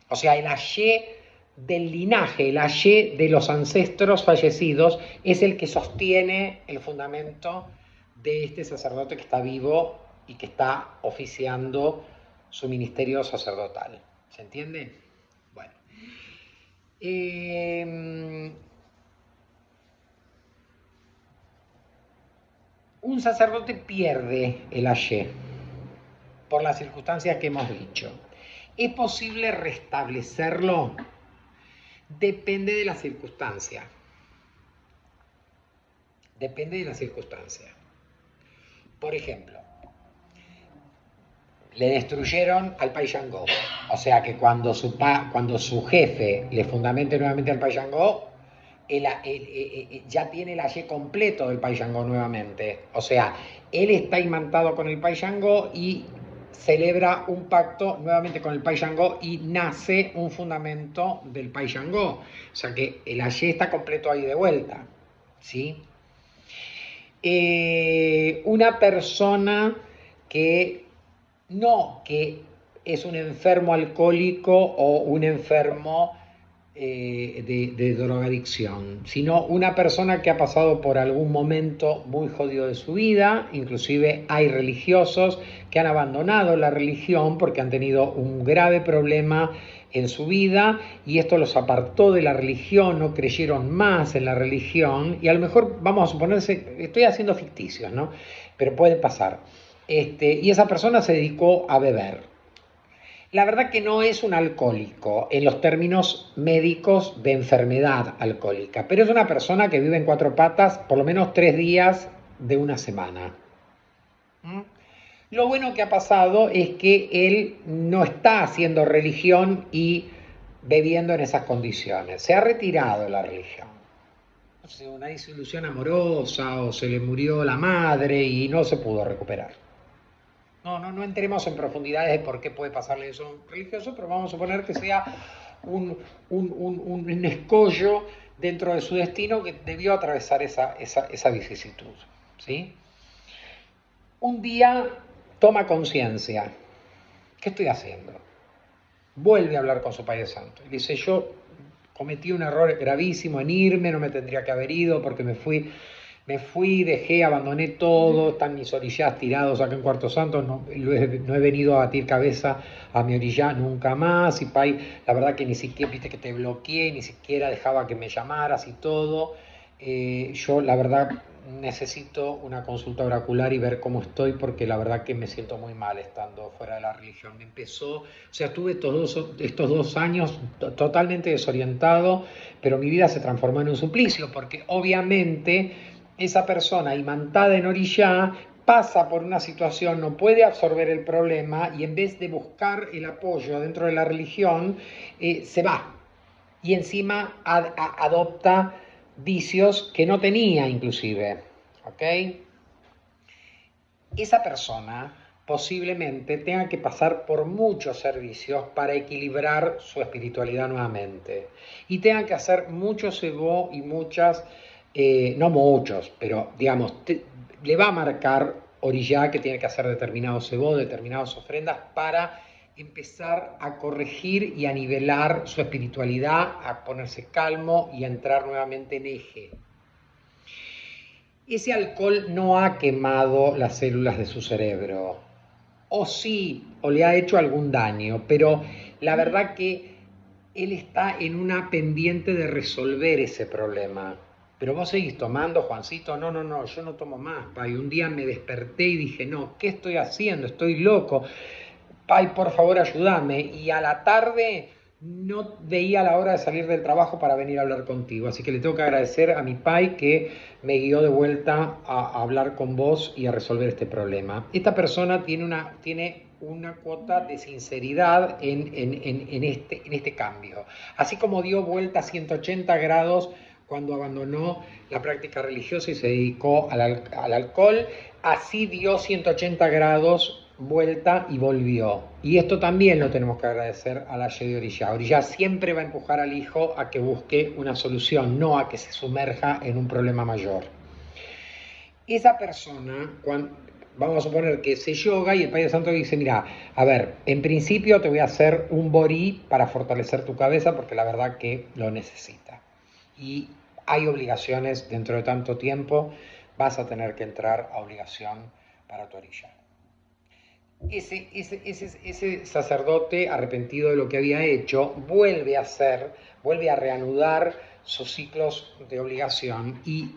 O sea, el Ayé del linaje, el Ayé de los ancestros fallecidos es el que sostiene el fundamento de este sacerdote que está vivo y que está oficiando su ministerio sacerdotal. ¿Se entiende? Bueno. Un sacerdote pierde el Ayé por las circunstancias que hemos dicho. ¿Es posible restablecerlo? Depende de la circunstancia. Depende de la circunstancia. Por ejemplo, le destruyeron al pai Shango. O sea que cuando su jefe le fundamente nuevamente al pai Shango, ya tiene el Ayé completo del pai Shango nuevamente. O sea, él está imantado con el pai Shango y celebra un pacto nuevamente con el pai Shango y nace un fundamento del pai Shango. O sea que el Ayé está completo ahí de vuelta, ¿sí? Una persona que es un enfermo alcohólico o un enfermo de drogadicción, sino una persona que ha pasado por algún momento muy jodido de su vida. Inclusive hay religiosos que han abandonado la religión porque han tenido un grave problema en su vida y esto los apartó de la religión, no creyeron más en la religión y a lo mejor, vamos a suponerse, estoy haciendo ficticios, ¿no? Pero puede pasar. y esa persona se dedicó a beber. La verdad que no es un alcohólico en los términos médicos de enfermedad alcohólica, pero es una persona que vive en cuatro patas por lo menos 3 días de una semana. ¿Mm? Lo bueno que ha pasado es que él no está haciendo religión y bebiendo en esas condiciones. Se ha retirado de la religión. No sé, una disolución amorosa o se le murió la madre y no se pudo recuperar. No entremos en profundidades de por qué puede pasarle eso a un religioso, pero vamos a suponer que sea un escollo dentro de su destino que debió atravesar esa vicisitud. ¿Sí? Un día toma conciencia. ¿Qué estoy haciendo? Vuelve a hablar con su Padre Santo. Y dice, yo cometí un error gravísimo en irme, no me tendría que haber ido porque me fui, dejé, abandoné todo, están mis orillas tirados acá en Cuarto Santo, no he venido a batir cabeza a mi orilla nunca más, y Pai, la verdad que ni siquiera, viste que te bloqueé, ni siquiera dejaba que me llamaras y todo. Yo la verdad necesito una consulta oracular y ver cómo estoy, porque la verdad que me siento muy mal estando fuera de la religión. Me empezó, o sea, estuve estos 2 años totalmente desorientado, pero mi vida se transformó en un suplicio, porque obviamente esa persona imantada en orilla pasa por una situación, no puede absorber el problema y en vez de buscar el apoyo dentro de la religión, se va y encima adopta vicios que no tenía inclusive. ¿Ok? Esa persona posiblemente tenga que pasar por muchos servicios para equilibrar su espiritualidad nuevamente. Y tenga que hacer mucho cebó y muchas, no muchos, pero digamos, le va a marcar orillá que tiene que hacer determinados cebó, determinadas ofrendas para empezar a corregir y a nivelar su espiritualidad, a ponerse calmo y a entrar nuevamente en eje. Ese alcohol no ha quemado las células de su cerebro, o sí, o le ha hecho algún daño, pero la verdad que él está en una pendiente de resolver ese problema. Pero vos seguís tomando, Juancito. No, yo no tomo más, pa. Y un día me desperté y dije, no, ¿qué estoy haciendo? Estoy loco. Pai, por favor, ayúdame. Y a la tarde no veía la hora de salir del trabajo para venir a hablar contigo. Así que le tengo que agradecer a mi Pai que me guió de vuelta a hablar con vos y a resolver este problema. Esta persona tiene una cuota de sinceridad en este cambio. Así como dio vuelta a 180 grados cuando abandonó la práctica religiosa y se dedicó al alcohol, así dio 180 grados vuelta y volvió. Y esto también lo tenemos que agradecer a la Yedi Orillá. Orillá siempre va a empujar al hijo a que busque una solución, no a que se sumerja en un problema mayor. Esa persona, vamos a suponer que se yoga y el Padre Santo dice, mira, a ver, en principio te voy a hacer un borí para fortalecer tu cabeza porque la verdad que lo necesita. Y hay obligaciones dentro de tanto tiempo, vas a tener que entrar a obligación para tu orilla. Ese sacerdote, arrepentido de lo que había hecho, vuelve a reanudar sus ciclos de obligación y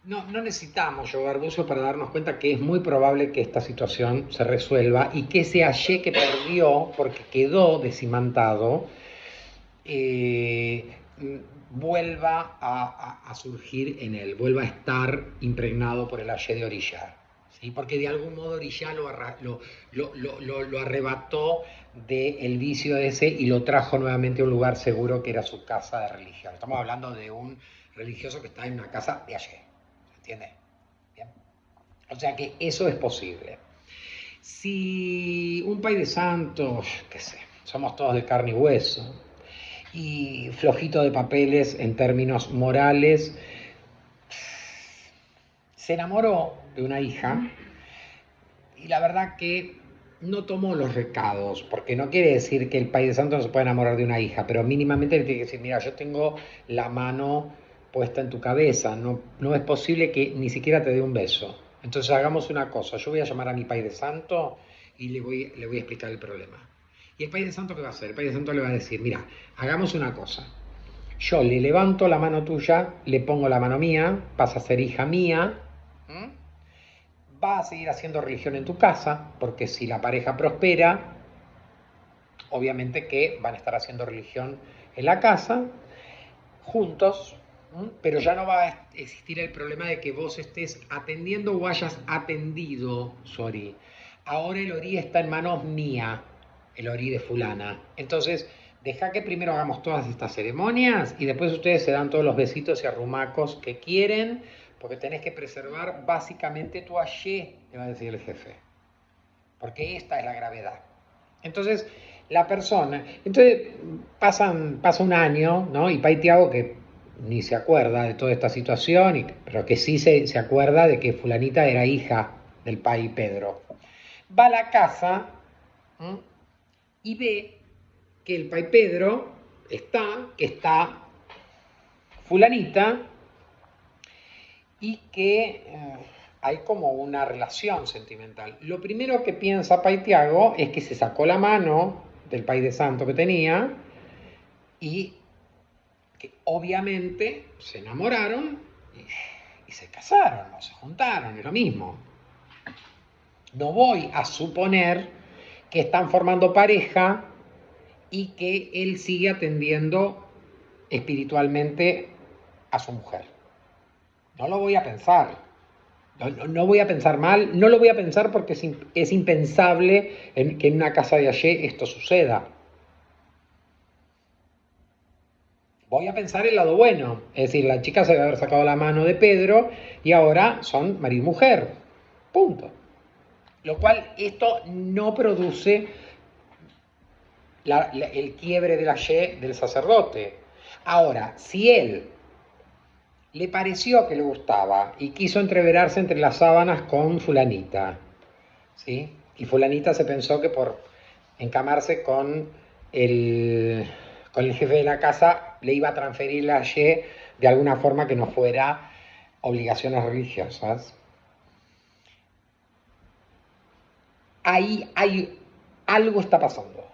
no necesitamos yogar buzo para darnos cuenta que es muy probable que esta situación se resuelva y que ese ayer que perdió, porque quedó desimantado, vuelva a surgir en él, vuelva a estar impregnado por el ayer de Orillá. ¿Sí? Porque de algún modo Orillá lo arrebató del vicio ese y lo trajo nuevamente a un lugar seguro que era su casa de religión. Estamos hablando de un religioso que está en una casa de ayer. ¿Se entiende? Bien. O sea que eso es posible. Si un Pai de Santos, qué sé, somos todos de carne y hueso, y flojito de papeles en términos morales, se enamoró de una hija y la verdad que no tomó los recados, porque no quiere decir que el Pai de Santo no se pueda enamorar de una hija, pero mínimamente le tiene que decir, mira, yo tengo la mano puesta en tu cabeza, no es posible que ni siquiera te dé un beso. Entonces hagamos una cosa, yo voy a llamar a mi Pai de Santo y le voy a explicar el problema. ¿Y el Pai de Santo qué va a hacer? El Pai de Santo le va a decir, mira, hagamos una cosa. Yo le levanto la mano tuya, le pongo la mano mía, vas a ser hija mía, va a seguir haciendo religión en tu casa, porque si la pareja prospera, obviamente que van a estar haciendo religión en la casa, juntos, pero ya no va a existir el problema de que vos estés atendiendo o hayas atendido su orí. Ahora el orí está en manos mía, el orí de fulana. Entonces, deja que primero hagamos todas estas ceremonias y después ustedes se dan todos los besitos y arrumacos que quieren, porque tenés que preservar básicamente tu ayé, le va a decir el jefe. Porque esta es la gravedad. Entonces, la persona, entonces pasa un año, ¿no? Y Pai Tiago, que ni se acuerda de toda esta situación, pero que sí se acuerda de que fulanita era hija del Pai Pedro. Va a la casa, ¿m? Y ve que el Pai Pedro que está fulanita, y que hay como una relación sentimental. Lo primero que piensa Pai Tiago es que se sacó la mano del Pai de Santo que tenía y que obviamente se enamoraron y se casaron o se juntaron, es lo mismo. No voy a suponer que están formando pareja y que él sigue atendiendo espiritualmente a su mujer. No lo voy a pensar. No voy a pensar mal, no lo voy a pensar porque es impensable que en una casa de Allé esto suceda. Voy a pensar el lado bueno, es decir, la chica se debe haber sacado la mano de Pedro y ahora son marido y mujer, punto. Lo cual esto no produce el quiebre del Allé del sacerdote. Ahora, si él le pareció que le gustaba y quiso entreverarse entre las sábanas con fulanita, ¿sí? Y fulanita se pensó que por encamarse con el jefe de la casa le iba a transferir la Y de alguna forma que no fuera obligaciones religiosas. Ahí algo está pasando.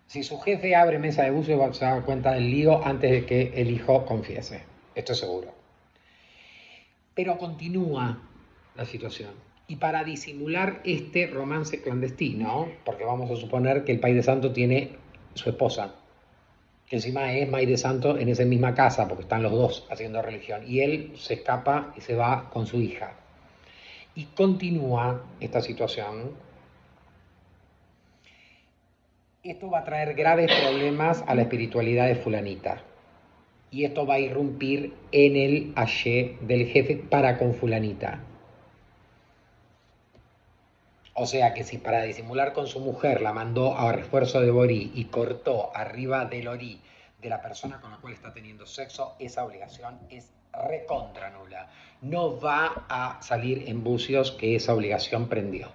Si su jefe abre mesa de buzo, se va a dar cuenta del lío antes de que el hijo confiese. Esto es seguro. Pero continúa la situación. Y para disimular este romance clandestino, porque vamos a suponer que el Pai de Santo tiene su esposa, que encima es May de Santo en esa misma casa, porque están los dos haciendo religión, y él se escapa y se va con su hija. Y continúa esta situación. Esto va a traer graves problemas a la espiritualidad de fulanita. Y esto va a irrumpir en el ayé del jefe para con fulanita. O sea que si para disimular con su mujer la mandó a refuerzo de Borí y cortó arriba del orí de la persona con la cual está teniendo sexo, esa obligación es recontra nula. No va a salir en bucios que esa obligación prendió.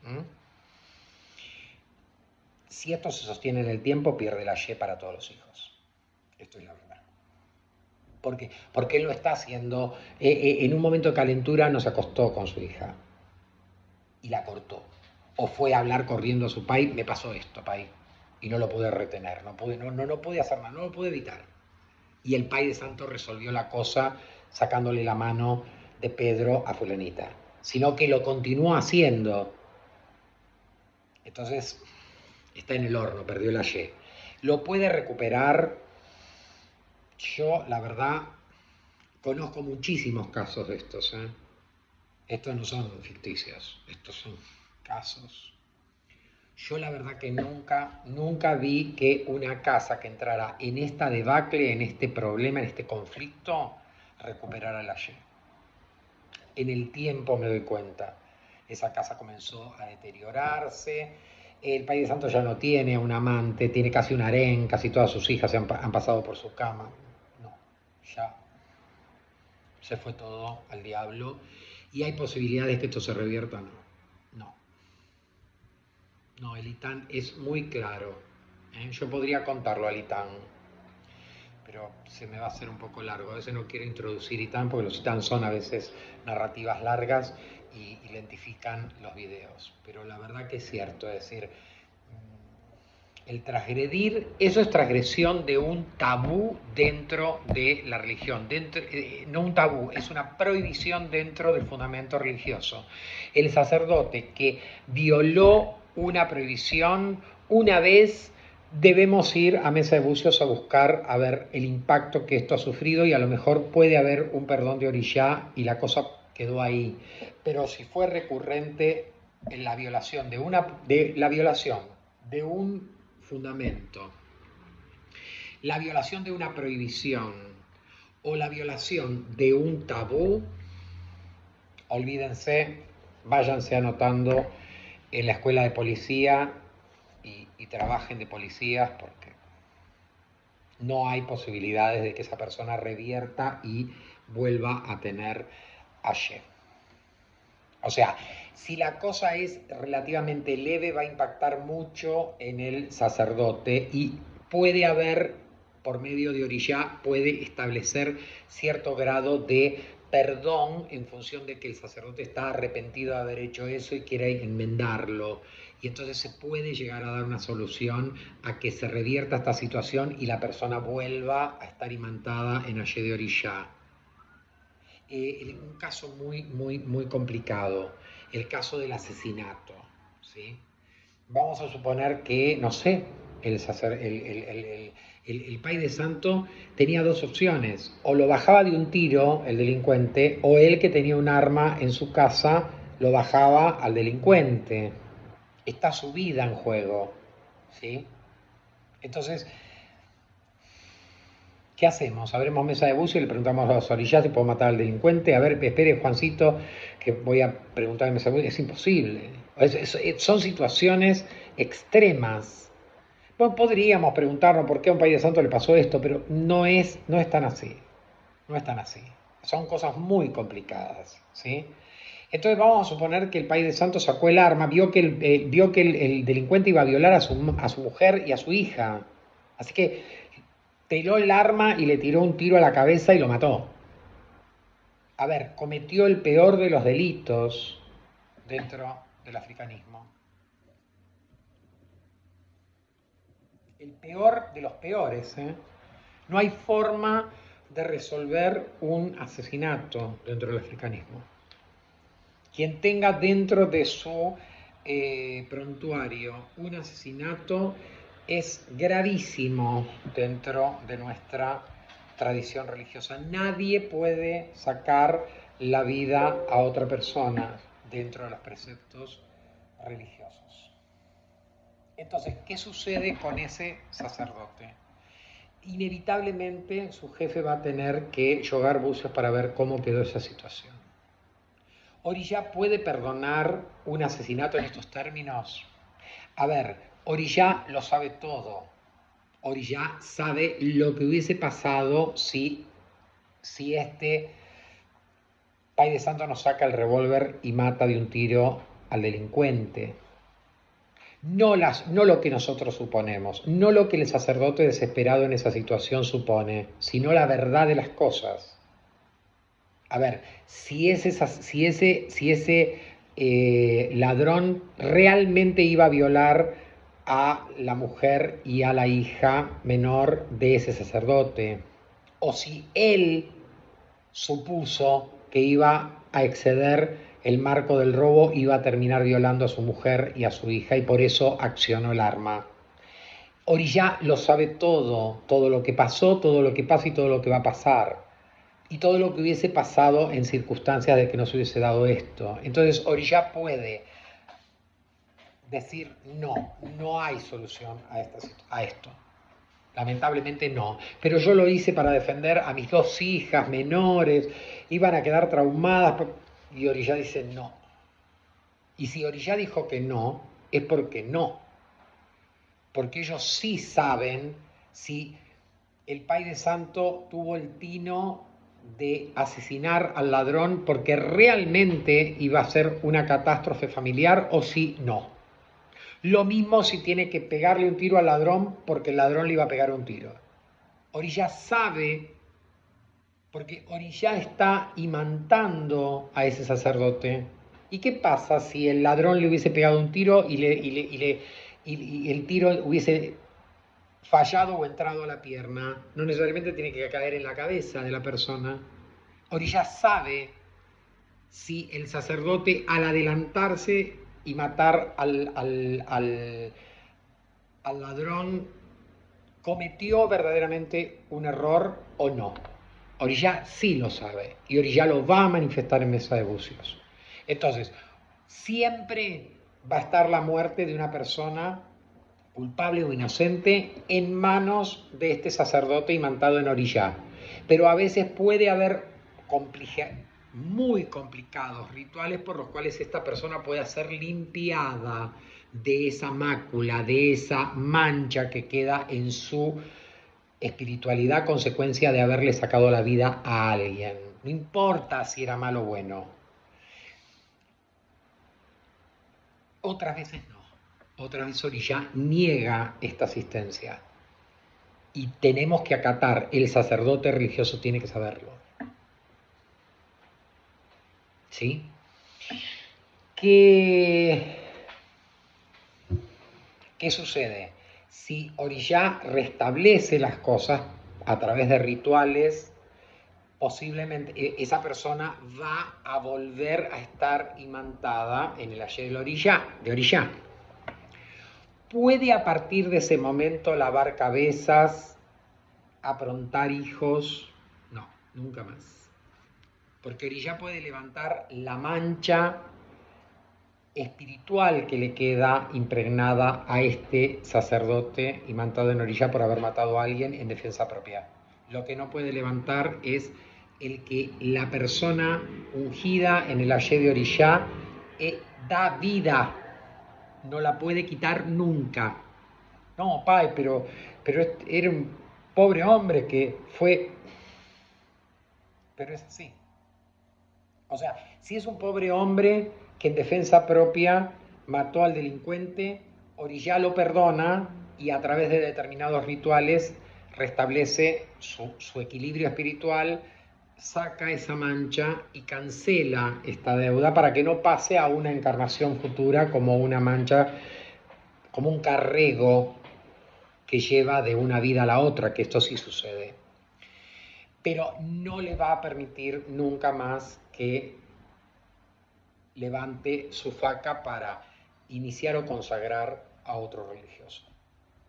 ¿Mm? Si esto se sostiene en el tiempo, pierde la Y para todos los hijos. Esto es la verdad. Porque él lo está haciendo. En un momento de calentura no se acostó con su hija y la cortó. O fue a hablar corriendo a su país, me pasó esto, país, y no lo pude retener, no pude hacer nada, no lo pude evitar. Y el Pai de Santo resolvió la cosa sacándole la mano de Pedro a fulanita, sino que lo continuó haciendo. Entonces, está en el horno, perdió la Y. Lo puede recuperar. Yo, la verdad, conozco muchísimos casos de estos, ¿eh? Estos no son ficticios, estos son casos. Yo la verdad que nunca vi que una casa que entrara en esta debacle, en este problema, en este conflicto, recuperara la Y. En el tiempo me doy cuenta. Esa casa comenzó a deteriorarse. El Pai de Santo ya no tiene un amante, tiene casi un harén, casi todas sus hijas han pasado por su cama. No, ya se fue todo al diablo. ¿Y hay posibilidades que esto se revierta? No. No. No, el ITAN es muy claro. Yo podría contarlo al ITAN, pero se me va a hacer un poco largo. A veces no quiero introducir ITAN porque los ITAN son a veces narrativas largas y lentifican los videos. Pero la verdad que es cierto, es decir, El transgredir, eso es transgresión de un tabú dentro de la religión. No un tabú, es una prohibición dentro del fundamento religioso. El sacerdote que violó una prohibición una vez, debemos ir a Mesa de Bucios a buscar a ver el impacto que esto ha sufrido y a lo mejor puede haber un perdón de Orixá y la cosa quedó ahí. Pero si fue recurrente en la violación de un fundamento, la violación de una prohibición o la violación de un tabú, olvídense, váyanse anotando en la escuela de policía y trabajen de policías porque no hay posibilidades de que esa persona revierta y vuelva a tener ayer. O sea, si la cosa es relativamente leve, va a impactar mucho en el sacerdote y puede haber, por medio de Orixá, puede establecer cierto grado de perdón en función de que el sacerdote está arrepentido de haber hecho eso y quiere enmendarlo. Y entonces se puede llegar a dar una solución a que se revierta esta situación y la persona vuelva a estar imantada en Ayé de Orixá. Un caso muy complicado, el caso del asesinato, ¿sí? Vamos a suponer que, no sé, el Pai de Santo tenía dos opciones, o lo bajaba de un tiro el delincuente, o él que tenía un arma en su casa lo bajaba al delincuente. Está su vida en juego, ¿sí? Entonces, ¿qué hacemos? Abrimos mesa de bucio y le preguntamos a los orillas si puedo matar al delincuente. A ver, espere, Juancito, que voy a preguntar en mesa de bucio. Es imposible. Son situaciones extremas. Bueno, podríamos preguntarnos por qué a un país de santo le pasó esto, pero no es tan así. No es tan así. Son cosas muy complicadas, ¿sí? Entonces vamos a suponer que el país de santo sacó el arma, vio que el delincuente iba a violar a su mujer y a su hija. Así que peló el arma y le tiró un tiro a la cabeza y lo mató. A ver, cometió el peor de los delitos dentro del africanismo. El peor de los peores, ¿eh? No hay forma de resolver un asesinato dentro del africanismo. Quien tenga dentro de su prontuario un asesinato es gravísimo dentro de nuestra tradición religiosa. Nadie puede sacar la vida a otra persona dentro de los preceptos religiosos. Entonces, ¿qué sucede con ese sacerdote? Inevitablemente su jefe va a tener que llover bucios para ver cómo quedó esa situación. ¿Orixá puede perdonar un asesinato en estos términos? A ver, Orixá lo sabe todo. Orixá sabe lo que hubiese pasado si este Pai de Santo nos saca el revólver y mata de un tiro al delincuente. No lo que nosotros suponemos, no lo que el sacerdote desesperado en esa situación supone, sino la verdad de las cosas. A ver, si ese ladrón realmente iba a violar a la mujer y a la hija menor de ese sacerdote, o si él supuso que iba a exceder el marco del robo, iba a terminar violando a su mujer y a su hija y por eso accionó el arma. Orixá lo sabe todo lo que pasó, todo lo que pasa y todo lo que va a pasar. Y todo lo que hubiese pasado en circunstancias de que no se hubiese dado esto. Entonces Orixá puede decir no hay solución a esto. Lamentablemente no. Pero yo lo hice para defender a mis dos hijas menores, iban a quedar traumadas. Y Orixá dice no. Y si Orixá dijo que no, es porque no. Porque ellos sí saben si el Pai de Santo tuvo el tino de asesinar al ladrón porque realmente iba a ser una catástrofe familiar o si no. Lo mismo si tiene que pegarle un tiro al ladrón porque el ladrón le iba a pegar un tiro. Orixá sabe, porque Orixá está imantando a ese sacerdote. ¿Y qué pasa si el ladrón le hubiese pegado un tiro y el tiro hubiese fallado o entrado a la pierna, no necesariamente tiene que caer en la cabeza de la persona. Orilla sabe si el sacerdote al adelantarse y matar al ladrón cometió verdaderamente un error o no. Orilla sí lo sabe y Orilla lo va a manifestar en mesa de bucios. Entonces, siempre va a estar la muerte de una persona culpable o inocente en manos de este sacerdote imantado en Orilla. Pero a veces puede haber muy complicados rituales por los cuales esta persona puede ser limpiada de esa mácula, de esa mancha que queda en su espiritualidad, consecuencia de haberle sacado la vida a alguien. No importa si era malo o bueno. Otras veces no. Otras veces Orilla niega esta asistencia. Y tenemos que acatar, el sacerdote religioso tiene que saberlo. ¿Sí? ¿Qué sucede? Si Orilla restablece las cosas a través de rituales, posiblemente esa persona va a volver a estar imantada en el Ayer de Orilla. Puede a partir de ese momento lavar cabezas, aprontar hijos, no, nunca más. Porque Orilla puede levantar la mancha espiritual que le queda impregnada a este sacerdote imantado en Orilla por haber matado a alguien en defensa propia. Lo que no puede levantar es el que la persona ungida en el Ayer de Orilla da vida, no la puede quitar nunca. No, pai, pero era un pobre hombre que fue... Pero es así. O sea, si es un pobre hombre que en defensa propia mató al delincuente, Orilla lo perdona y a través de determinados rituales restablece su equilibrio espiritual, saca esa mancha y cancela esta deuda para que no pase a una encarnación futura como una mancha, como un carrego que lleva de una vida a la otra, que esto sí sucede. Pero no le va a permitir nunca más que levante su faca para iniciar o consagrar a otro religioso.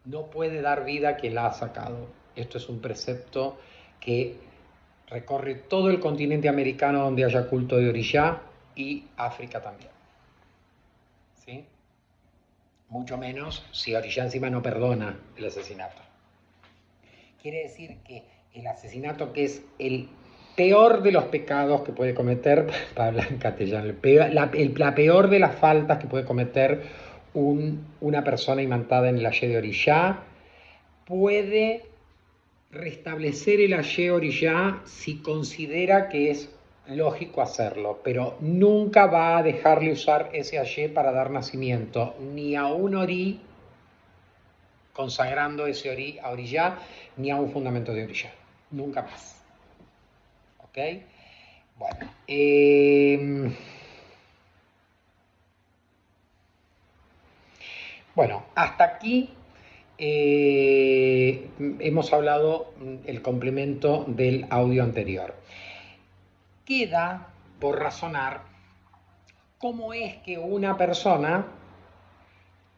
No puede dar vida a quien la ha sacado. Esto es un precepto que recorre todo el continente americano donde haya culto de Orilla y África también. ¿Sí? Mucho menos si Orilla encima no perdona el asesinato. Quiere decir que el asesinato, que es el peor de los pecados que puede cometer, para hablar en castellano, la peor de las faltas que puede cometer una persona imantada en el Ayer de Orilla, puede restablecer el Ayer Orilla si considera que es lógico hacerlo, pero nunca va a dejarle usar ese Ayer para dar nacimiento ni a un Orí, consagrando ese Orí a Orilla, ni a un fundamento de Orilla. Nunca más. ¿Ok? Bueno. Bueno, hasta aquí hemos hablado el complemento del audio anterior. Queda por razonar cómo es que una persona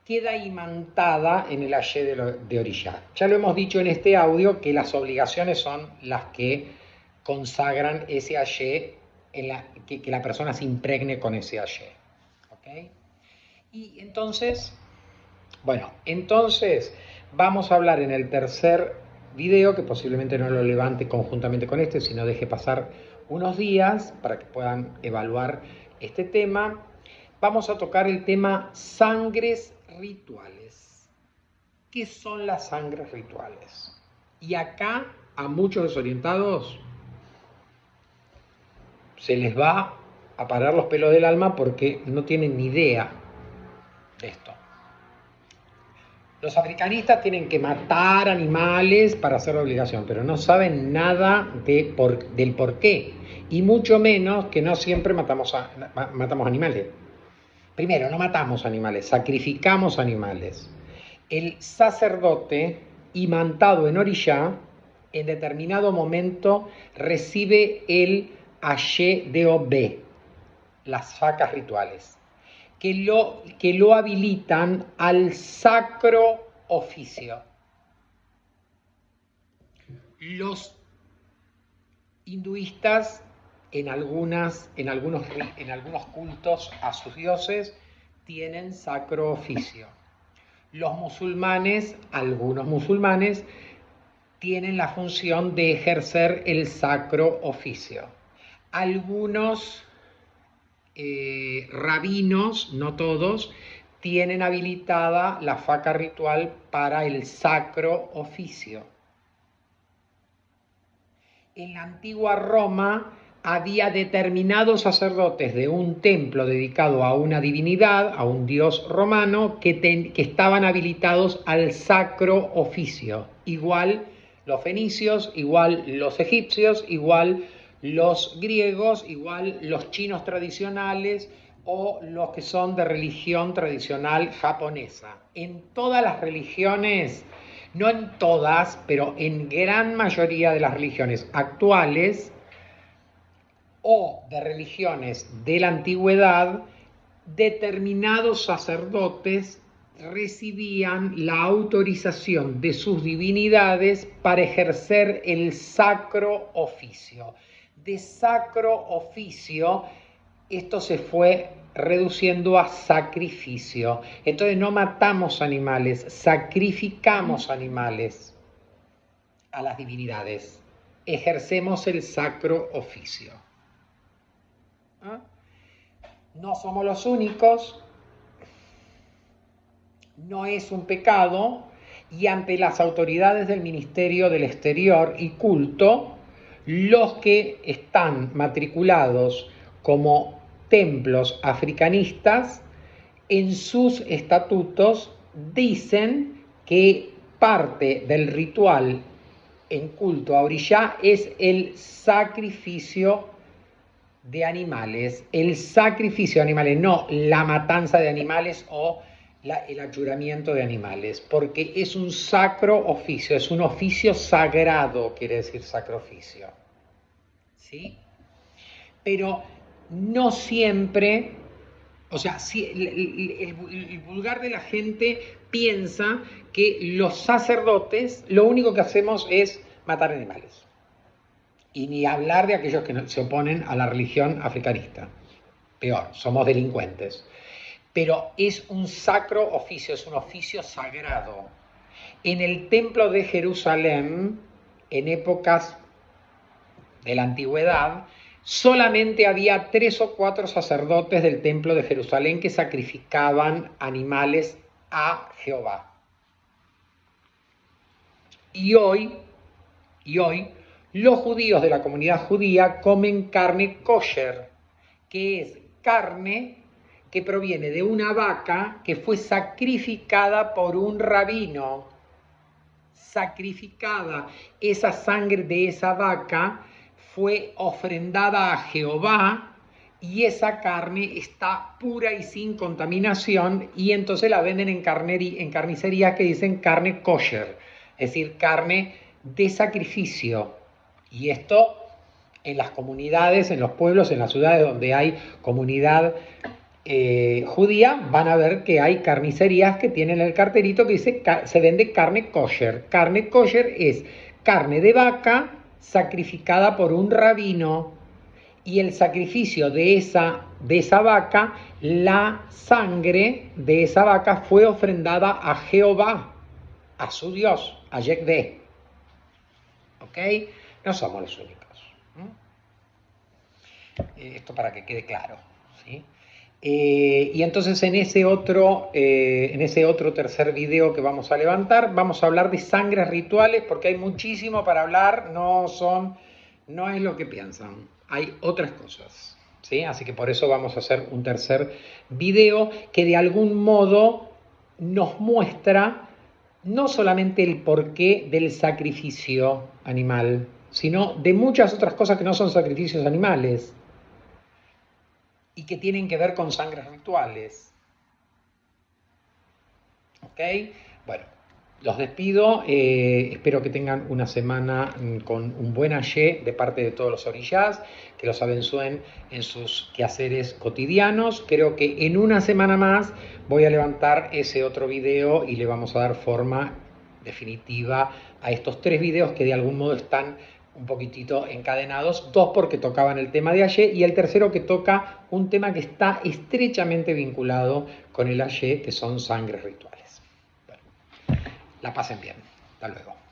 queda imantada en el Ayer de Orilla. Ya lo hemos dicho en este audio que las obligaciones son las que consagran ese Ayer, que la persona se impregne con ese Ayer. ¿Ok? Y entonces, vamos a hablar en el tercer video, que posiblemente no lo levante conjuntamente con este, sino deje pasar unos días para que puedan evaluar este tema. Vamos a tocar el tema sangres rituales. ¿Qué son las sangres rituales? Y acá a muchos desorientados se les va a parar los pelos del alma porque no tienen ni idea de esto. Los africanistas tienen que matar animales para hacer la obligación, pero no saben nada del por qué, y mucho menos que no siempre matamos animales. Primero, no matamos animales, sacrificamos animales. El sacerdote imantado en orillá, en determinado momento recibe el Ayé de Obé, las facas rituales, que lo habilitan al sacro oficio. Los hinduistas en algunos cultos a sus dioses tienen sacro oficio. Los musulmanes, algunos musulmanes, tienen la función de ejercer el sacro oficio. Algunos rabinos, no todos, tienen habilitada la faca ritual para el sacro oficio. En la antigua Roma había determinados sacerdotes de un templo dedicado a una divinidad, a un dios romano, que estaban habilitados al sacro oficio. Igual los fenicios, igual los egipcios, igual los griegos, igual los chinos tradicionales o los que son de religión tradicional japonesa. En todas las religiones, no en todas, pero en gran mayoría de las religiones actuales o de religiones de la antigüedad, determinados sacerdotes recibían la autorización de sus divinidades para ejercer el sacro oficio. De sacro oficio, esto se fue reduciendo a sacrificio. Entonces no matamos animales, sacrificamos animales a las divinidades. Ejercemos el sacro oficio. No somos los únicos, no es un pecado, y ante las autoridades del Ministerio del Exterior y Culto, los que están matriculados como templos africanistas, en sus estatutos dicen que parte del ritual en culto a Orishá es el sacrificio de animales, el sacrificio de animales, no la matanza de animales o el ayuramiento de animales, porque es un sacro oficio, es un oficio sagrado, quiere decir sacrificio. ¿Sí? Pero no siempre, o sea, si el vulgar de la gente piensa que los sacerdotes lo único que hacemos es matar animales. Y ni hablar de aquellos que se oponen a la religión africanista. Peor, somos delincuentes. Pero es un sacro oficio, es un oficio sagrado. En el templo de Jerusalén, en épocas de la antigüedad, solamente había 3 o 4 sacerdotes del templo de Jerusalén que sacrificaban animales a Jehová. Y hoy, los judíos de la comunidad judía comen carne kosher, que es carne que proviene de una vaca que fue sacrificada por un rabino. Sacrificada. Esa sangre de esa vaca fue ofrendada a Jehová y esa carne está pura y sin contaminación, y entonces la venden en carnicerías que dicen carne kosher, es decir, carne de sacrificio. Y esto en las comunidades, en los pueblos, en las ciudades donde hay comunidad judía, van a ver que hay carnicerías que tienen el carterito que dice se vende carne kosher. Carne kosher es carne de vaca sacrificada por un rabino, y el sacrificio de esa vaca, la sangre de esa vaca fue ofrendada a Jehová, a su Dios, a Yekvé. ¿Ok? No somos los únicos. Esto para que quede claro. ¿Sí? Y entonces en ese otro tercer video que vamos a levantar, vamos a hablar de sangres rituales, porque hay muchísimo para hablar, no es lo que piensan, hay otras cosas. ¿Sí? Así que por eso vamos a hacer un tercer video que de algún modo nos muestra no solamente el porqué del sacrificio animal, sino de muchas otras cosas que no son sacrificios animales y que tienen que ver con sangres rituales. ¿Ok? Bueno, Los despido, espero que tengan una semana con un buen ayé de parte de todos los orillás, que los abençúen en sus quehaceres cotidianos. Creo que en una semana más voy a levantar ese otro video y le vamos a dar forma definitiva a estos 3 videos que de algún modo están un poquitito encadenados, 2 porque tocaban el tema de ayé y el tercero que toca un tema que está estrechamente vinculado con el ayé, que son sangres rituales. La pasen bien. Hasta luego.